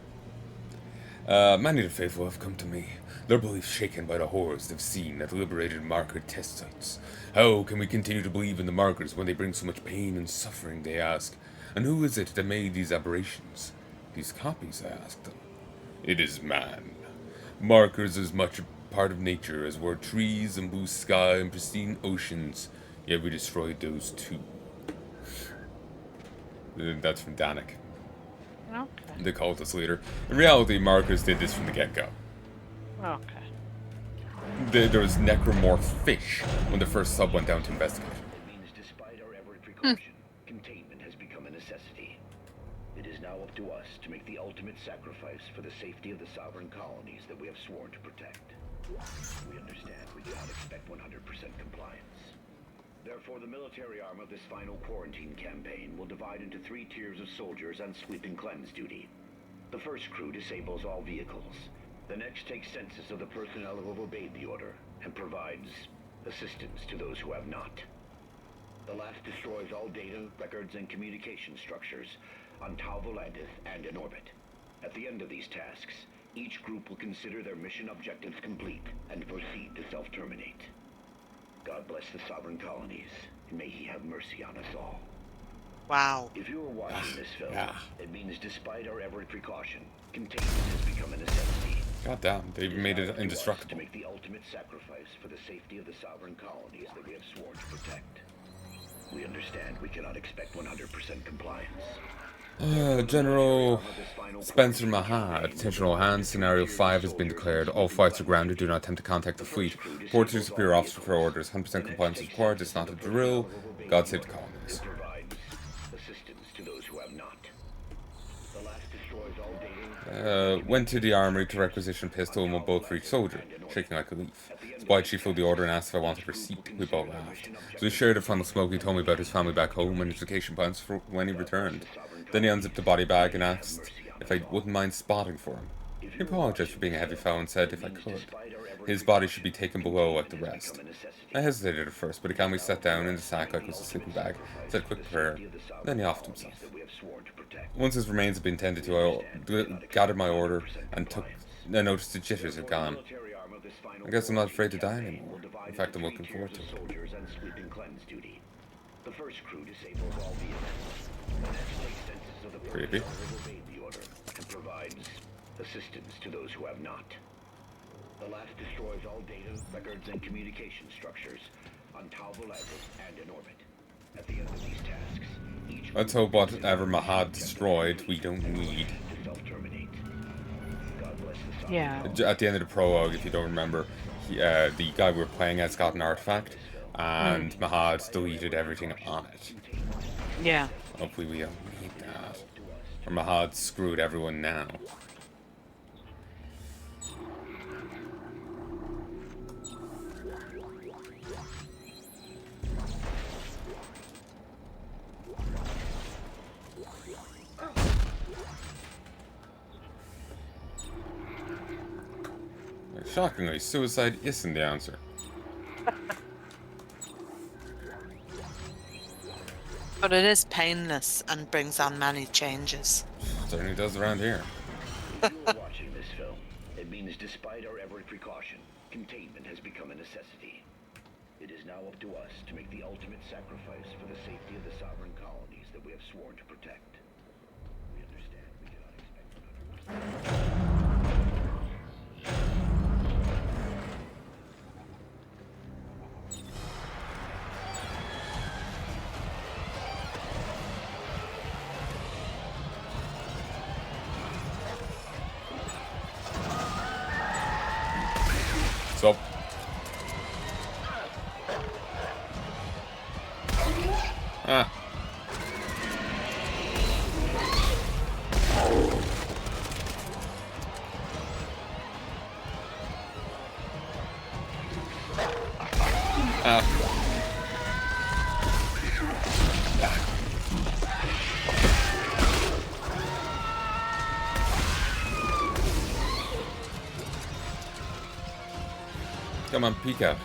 Many of the faithful have come to me, their beliefs shaken by the horrors they've seen at the liberated marker test sites. How can we continue to believe in the markers when they bring so much pain and suffering, they ask. And who is it that made these aberrations? These copies, I ask them. It is man. Markers as much a part of nature as were trees and blue sky and pristine oceans, yet we destroyed those too. That's from Danik. Okay. The cultist leader. In reality, markers did this from the get-go. Okay. There was necromorph fish when the first sub went down to investigate. It means despite our every precaution, containment has become a necessity. It is now up to us to make the ultimate sacrifice for the safety of the sovereign colonies that we have sworn to protect. We understand we cannot expect 100% compliance. Therefore, the military arm of this final quarantine campaign will divide into 3 tiers of soldiers on sweep and cleanse duty. The first crew disables all vehicles. The next takes census of the personnel who have obeyed the order and provides assistance to those who have not. The last destroys all data, records, and communication structures on Tau Volantis and in orbit. At the end of these tasks, each group will consider their mission objectives complete and proceed to self-terminate. God bless the sovereign colonies, and may he have mercy on us all. Wow. If you are watching this film, it means despite our every precaution, containment has become a necessity. God damn, they even made it indestructible. To make the ultimate sacrifice for the safety of the sovereign colonies that we have sworn to protect. We understand we cannot expect 100% compliance. General Spencer Mahad, attention all hands, Scenario 5 has been declared. All flights are grounded, do not attempt to contact the fleet. Report to Superior Officer for orders. 100% compliance is required, it's not a drill. God save the colonies. Assistance to those who have not. The last destroys all dating. Went to the armory to requisition pistol and we'll both for each soldier, shaking like a leaf. Supply chief filled the order and asked if I wanted a receipt. We both laughed. So we shared a funnel smoke. He told me about his family back home and his vacation plans for when he returned. Then he unzipped the body bag and asked if I wouldn't mind spotting for him. He apologized for being a heavy fellow and said if I could. His body should be taken below like the rest. I hesitated at first, but he calmly sat down in the sack like it was a sleeping bag, said a quick prayer, then he offed himself. Once his remains had been tended to, I gathered my order and noticed the jitters had gone. I guess I'm not afraid to die anymore. In fact, I'm looking forward to it. The first crew disables all vehicles. Creepy. And provides assistance to those who have not. The last destroys all data, records, and communication structures on Tau Volaris and in orbit. At the end of these tasks, each let's hope whatever Mahad destroyed, we don't need. Yeah. At the end of the prologue, if you don't remember, the guy we were playing as got an artifact, and Mahad deleted everything on it. Yeah. Hopefully we don't need that. Or Mahad screwed everyone now. Shockingly, suicide isn't the answer. But it is painless and brings on many changes. Certainly does around here. If you are watching this film, it means despite our every precaution, containment has become a necessity. It is now up to us to make the ultimate sacrifice for the safety of the sovereign colonies that we have sworn to protect. We understand we cannot expect 100%. So. Ah. Come on, peek out.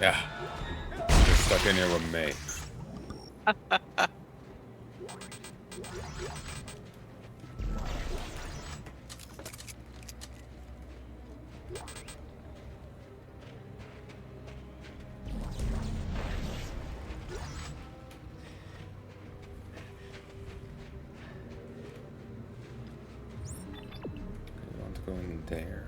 Yeah. You're stuck in here with me. I want to go in there.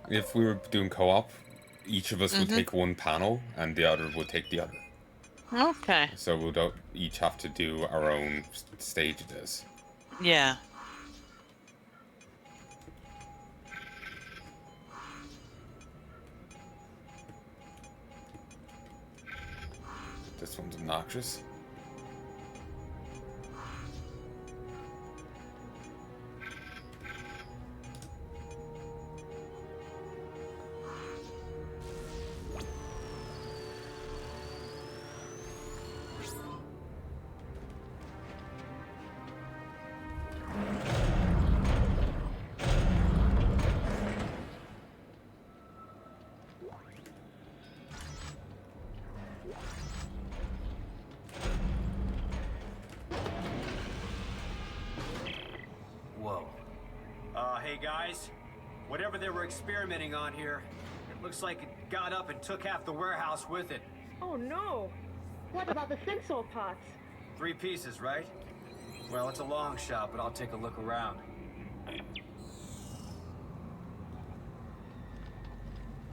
If we were doing co-op, each of us would take one panel and the other would take the other. Okay. So we don't each have to do our own stage of this. Yeah. This one's obnoxious. Hey guys, whatever they were experimenting on here, it looks like it got up and took half the warehouse with it. Oh no! What about the sensor parts? 3 pieces, right? Well, it's a long shot, but I'll take a look around.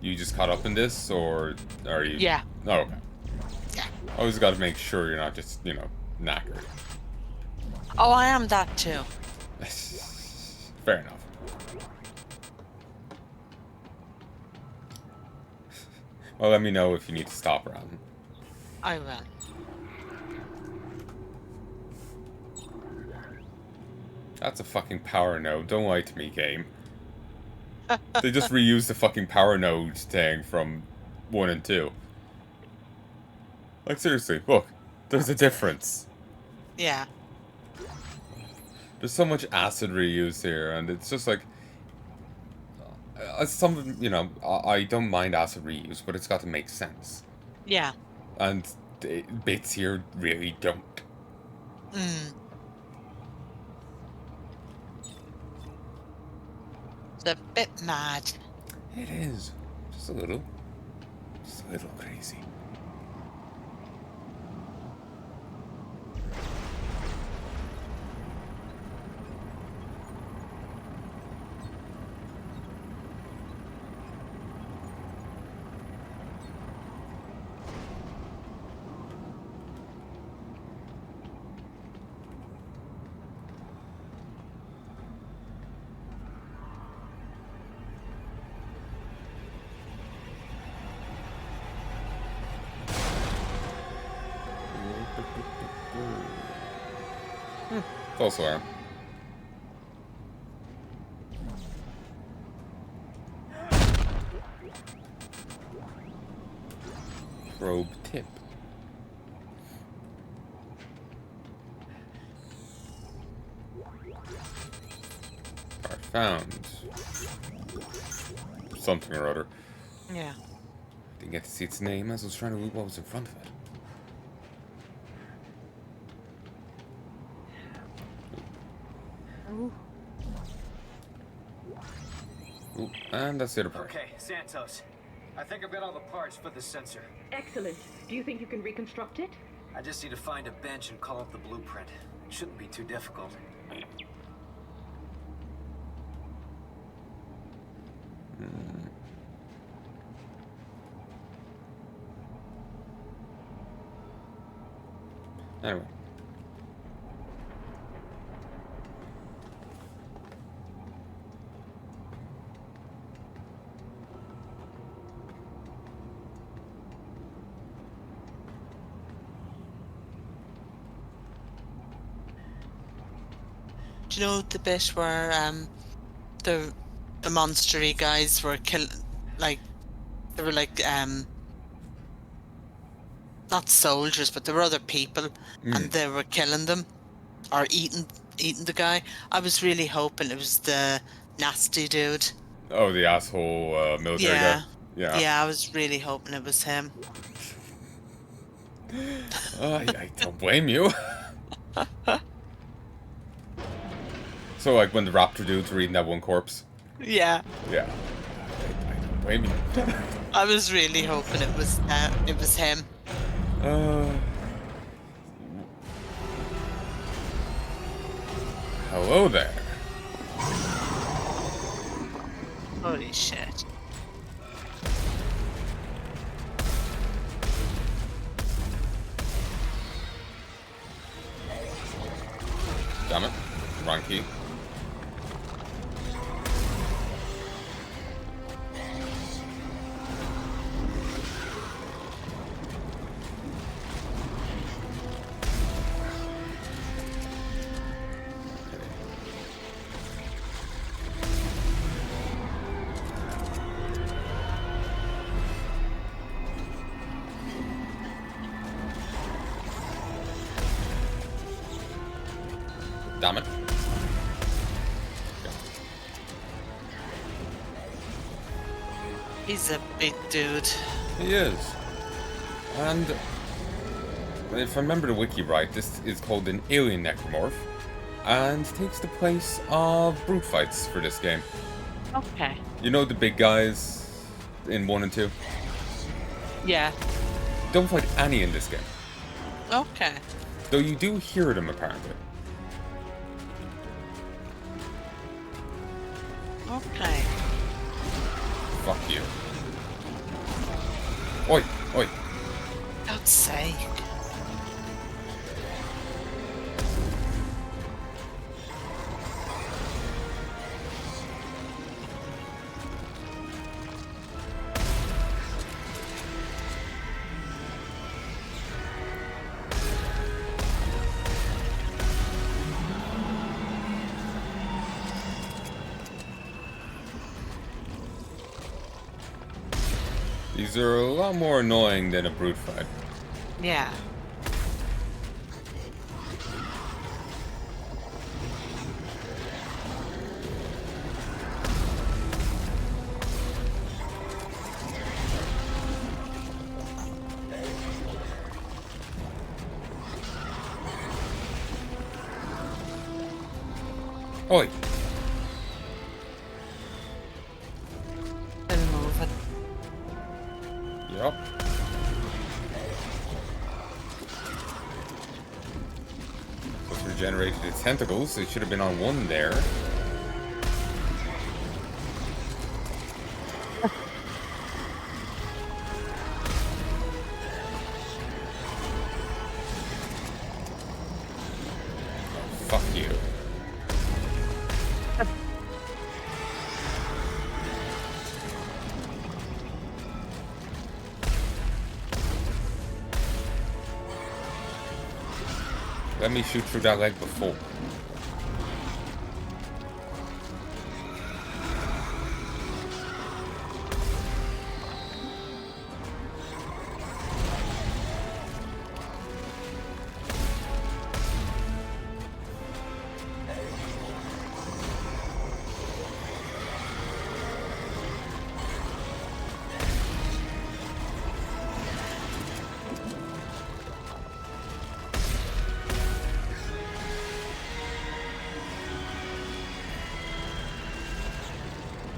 You just caught up in this, or are you? Yeah. Oh, okay. Yeah. Always got to make sure you're not just, you know, knackered. Oh, I am that too. Fair enough. Well, let me know if you need to stop around. I will. That's a fucking power node. Don't lie to me, game. They just reused the fucking power node thing from 1 and 2. Like, seriously, look. There's a difference. Yeah. There's so much acid reuse here, and it's just like... some, you know, I don't mind acid reuse, but it's got to make sense. Yeah. And bits here really don't. Mm. It's a bit mad. It is. Just a little. Just a little crazy. False alarm. Probe tip. Part found. Something or other. Yeah. Didn't get to see its name as I was trying to loot what was in front of it. Ooh, and that's the other part. Okay, Santos. I think I've got all the parts for the sensor. Excellent. Do you think you can reconstruct it? I just need to find a bench and call up the blueprint. It shouldn't be too difficult. Anyway. Do you know the bit where the monstery guys were like they were like not soldiers, but there were other people, and they were killing them or eating the guy. I was really hoping it was the nasty dude. Oh, the asshole military guy. Yeah. Yeah, I was really hoping it was him. I don't blame you. So, like, when the raptor dudes were eating that one corpse? Yeah. Yeah. I don't blame you. I was really hoping it was him. Hello there. Holy shit. Damn it. Wrong key. Damn it. He's a big dude. He is. And if I remember the wiki right, this is called an alien necromorph. and takes the place of brute fights for this game. Okay. You know the big guys in 1 and 2? Yeah. Don't fight any in this game. Okay. Though you do hear them, apparently. Okay. Fuck you. Oi, oi. God's sake. These are a lot more annoying than a brute fight. Yeah. Oi. Been moving. Yup. So it's regenerated its tentacles. It should have been on one there. Fuck you. Let me shoot through that leg before.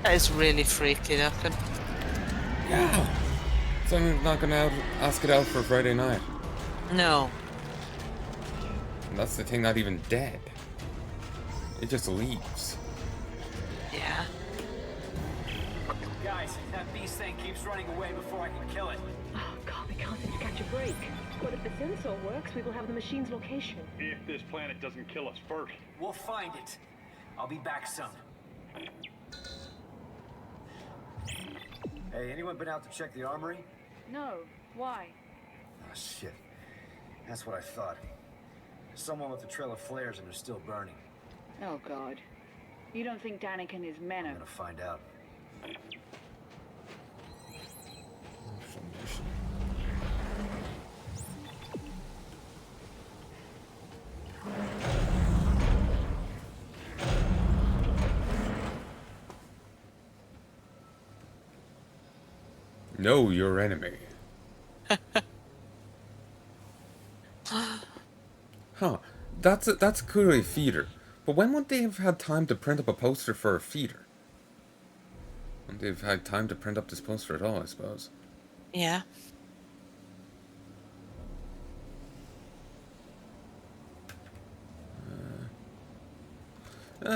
That is really freaky looking. Yeah. So I'm not gonna ask it out for Friday night. No. And that's the thing, not even dead. It just leaves. Yeah. Guys, that beast thing keeps running away before I can kill it. Oh, God, we can't seem to catch a break. But if the sensor works, we will have the machine's location. If this planet doesn't kill us first. We'll find it. I'll be back soon. Hey, anyone been out to check the armory? No. Why? Oh, shit. That's what I thought. Someone with a trail of flares and they're still burning. Oh, God. You don't think Danik and his men I'm are... gonna find out. Know your enemy. Huh. That's clearly a feeder. But when would they have had time to print up a poster for a feeder? Wouldn't they have had time to print up this poster at all, I suppose? Yeah.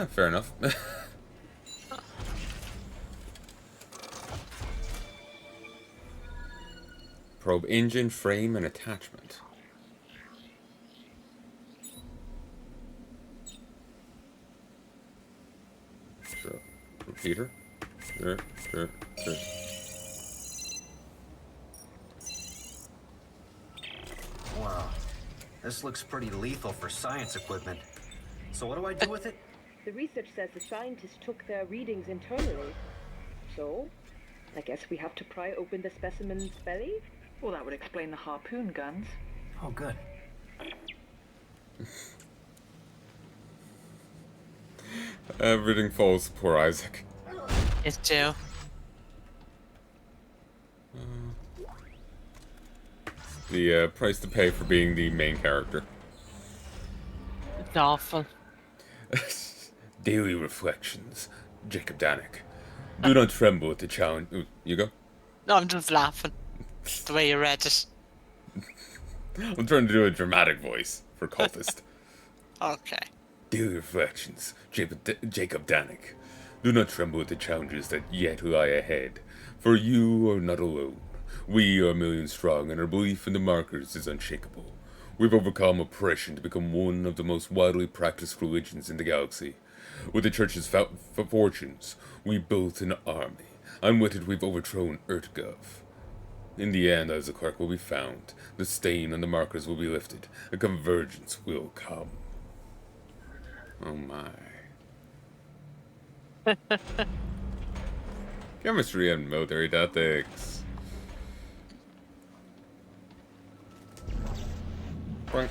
Fair enough. Probe engine, frame, and attachment. Sure. Repeater. Sure. Wow. This looks pretty lethal for science equipment. So what do I do with it? The research says the scientists took their readings internally. So, I guess we have to pry open the specimen's belly? Well, that would explain the harpoon guns. Oh, good. Everything falls to poor Isaac. It too. The price to pay for being the main character. It's awful. Daily Reflections, Jacob Danik. Do not tremble at the challenge. Ooh, you go? No, I'm just laughing. The way you read it. I'm trying to do a dramatic voice for cultist. Okay. Daily Reflections, Jacob Danik. Do not tremble at the challenges that yet lie ahead, for you are not alone. We are millions strong, and our belief in the markers is unshakable. We've overcome oppression to become one of the most widely practiced religions in the galaxy. With the Church's fortunes, we built an army, and with it we've overthrown Urtgov. In the end, as the Clark will be found, the stain on the markers will be lifted, a convergence will come. Oh my. Chemistry and military tactics. Frank.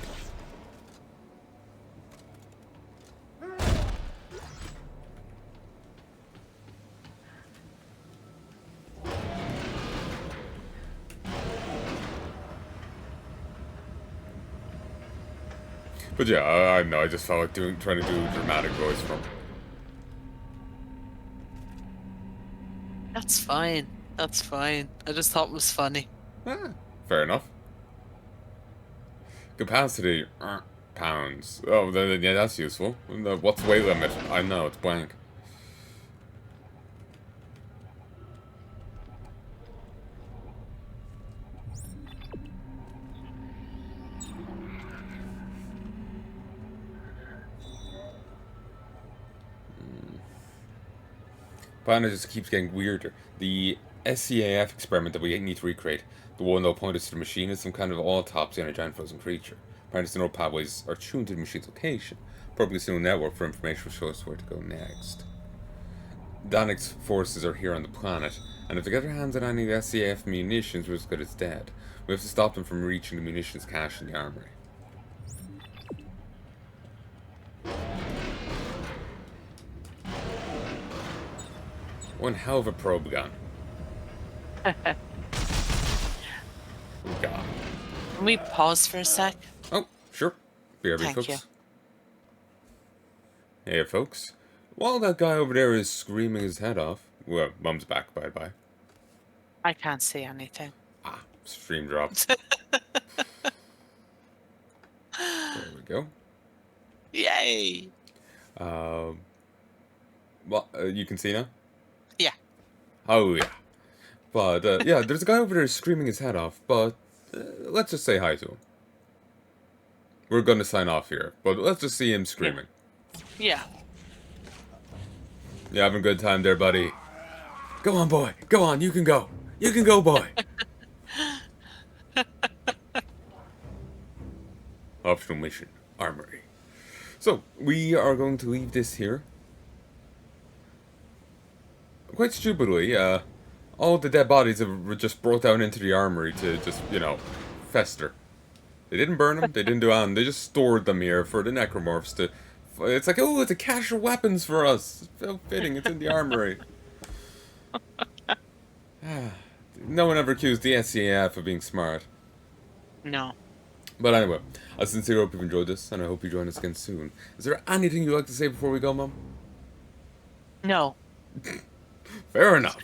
But yeah, I know, I just felt like trying to do a dramatic voice from... That's fine. That's fine. I just thought it was funny. Fair enough. Capacity, pounds. Oh, then, yeah, that's useful. What's weight limit? I know, it's blank. Palanai just keeps getting weirder. The SCAF experiment that we need to recreate, the one that'll point us to the machine, is some kind of autopsy on a giant frozen creature. Apparently, the neural pathways are tuned to the machine's location. Probably a network for information will show us where to go next. Danik's forces are here on the planet, and if they get their hands on any of the SCAF munitions, we're as good as dead. We have to stop them from reaching the munitions cache in the armory. One hell of a probe gun. Oh god. Can we pause for a sec? Oh, sure. BRB, Thank folks. you. Hey, folks. While that guy over there is screaming his head off... Well, Mum's back, bye-bye. I can't see anything. Ah, stream drop. There we go. Yay! Well, you can see now? Yeah. Oh, yeah. But, yeah, there's a guy over there screaming his head off, but let's just say hi to him. We're gonna sign off here, but let's just see him screaming. Yeah. You having a good time there, buddy? Go on, boy. Go on, you can go. You can go, boy. Optional mission, armory. So, we are going to leave this here. Quite stupidly, all the dead bodies were just brought down into the armory to just, you know, fester. They didn't burn them, they didn't do anything, they just stored them here for the necromorphs to... It's like, oh, it's a cache of weapons for us. It's so fitting, it's in the armory. No one ever accused the SCAF of being smart. No. But anyway, I sincerely hope you've enjoyed this, and I hope you join us again soon. Is there anything you'd like to say before we go, Mum? No. Fair enough.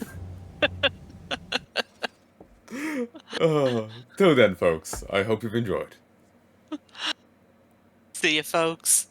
Till then, folks, I hope you've enjoyed. See you, folks.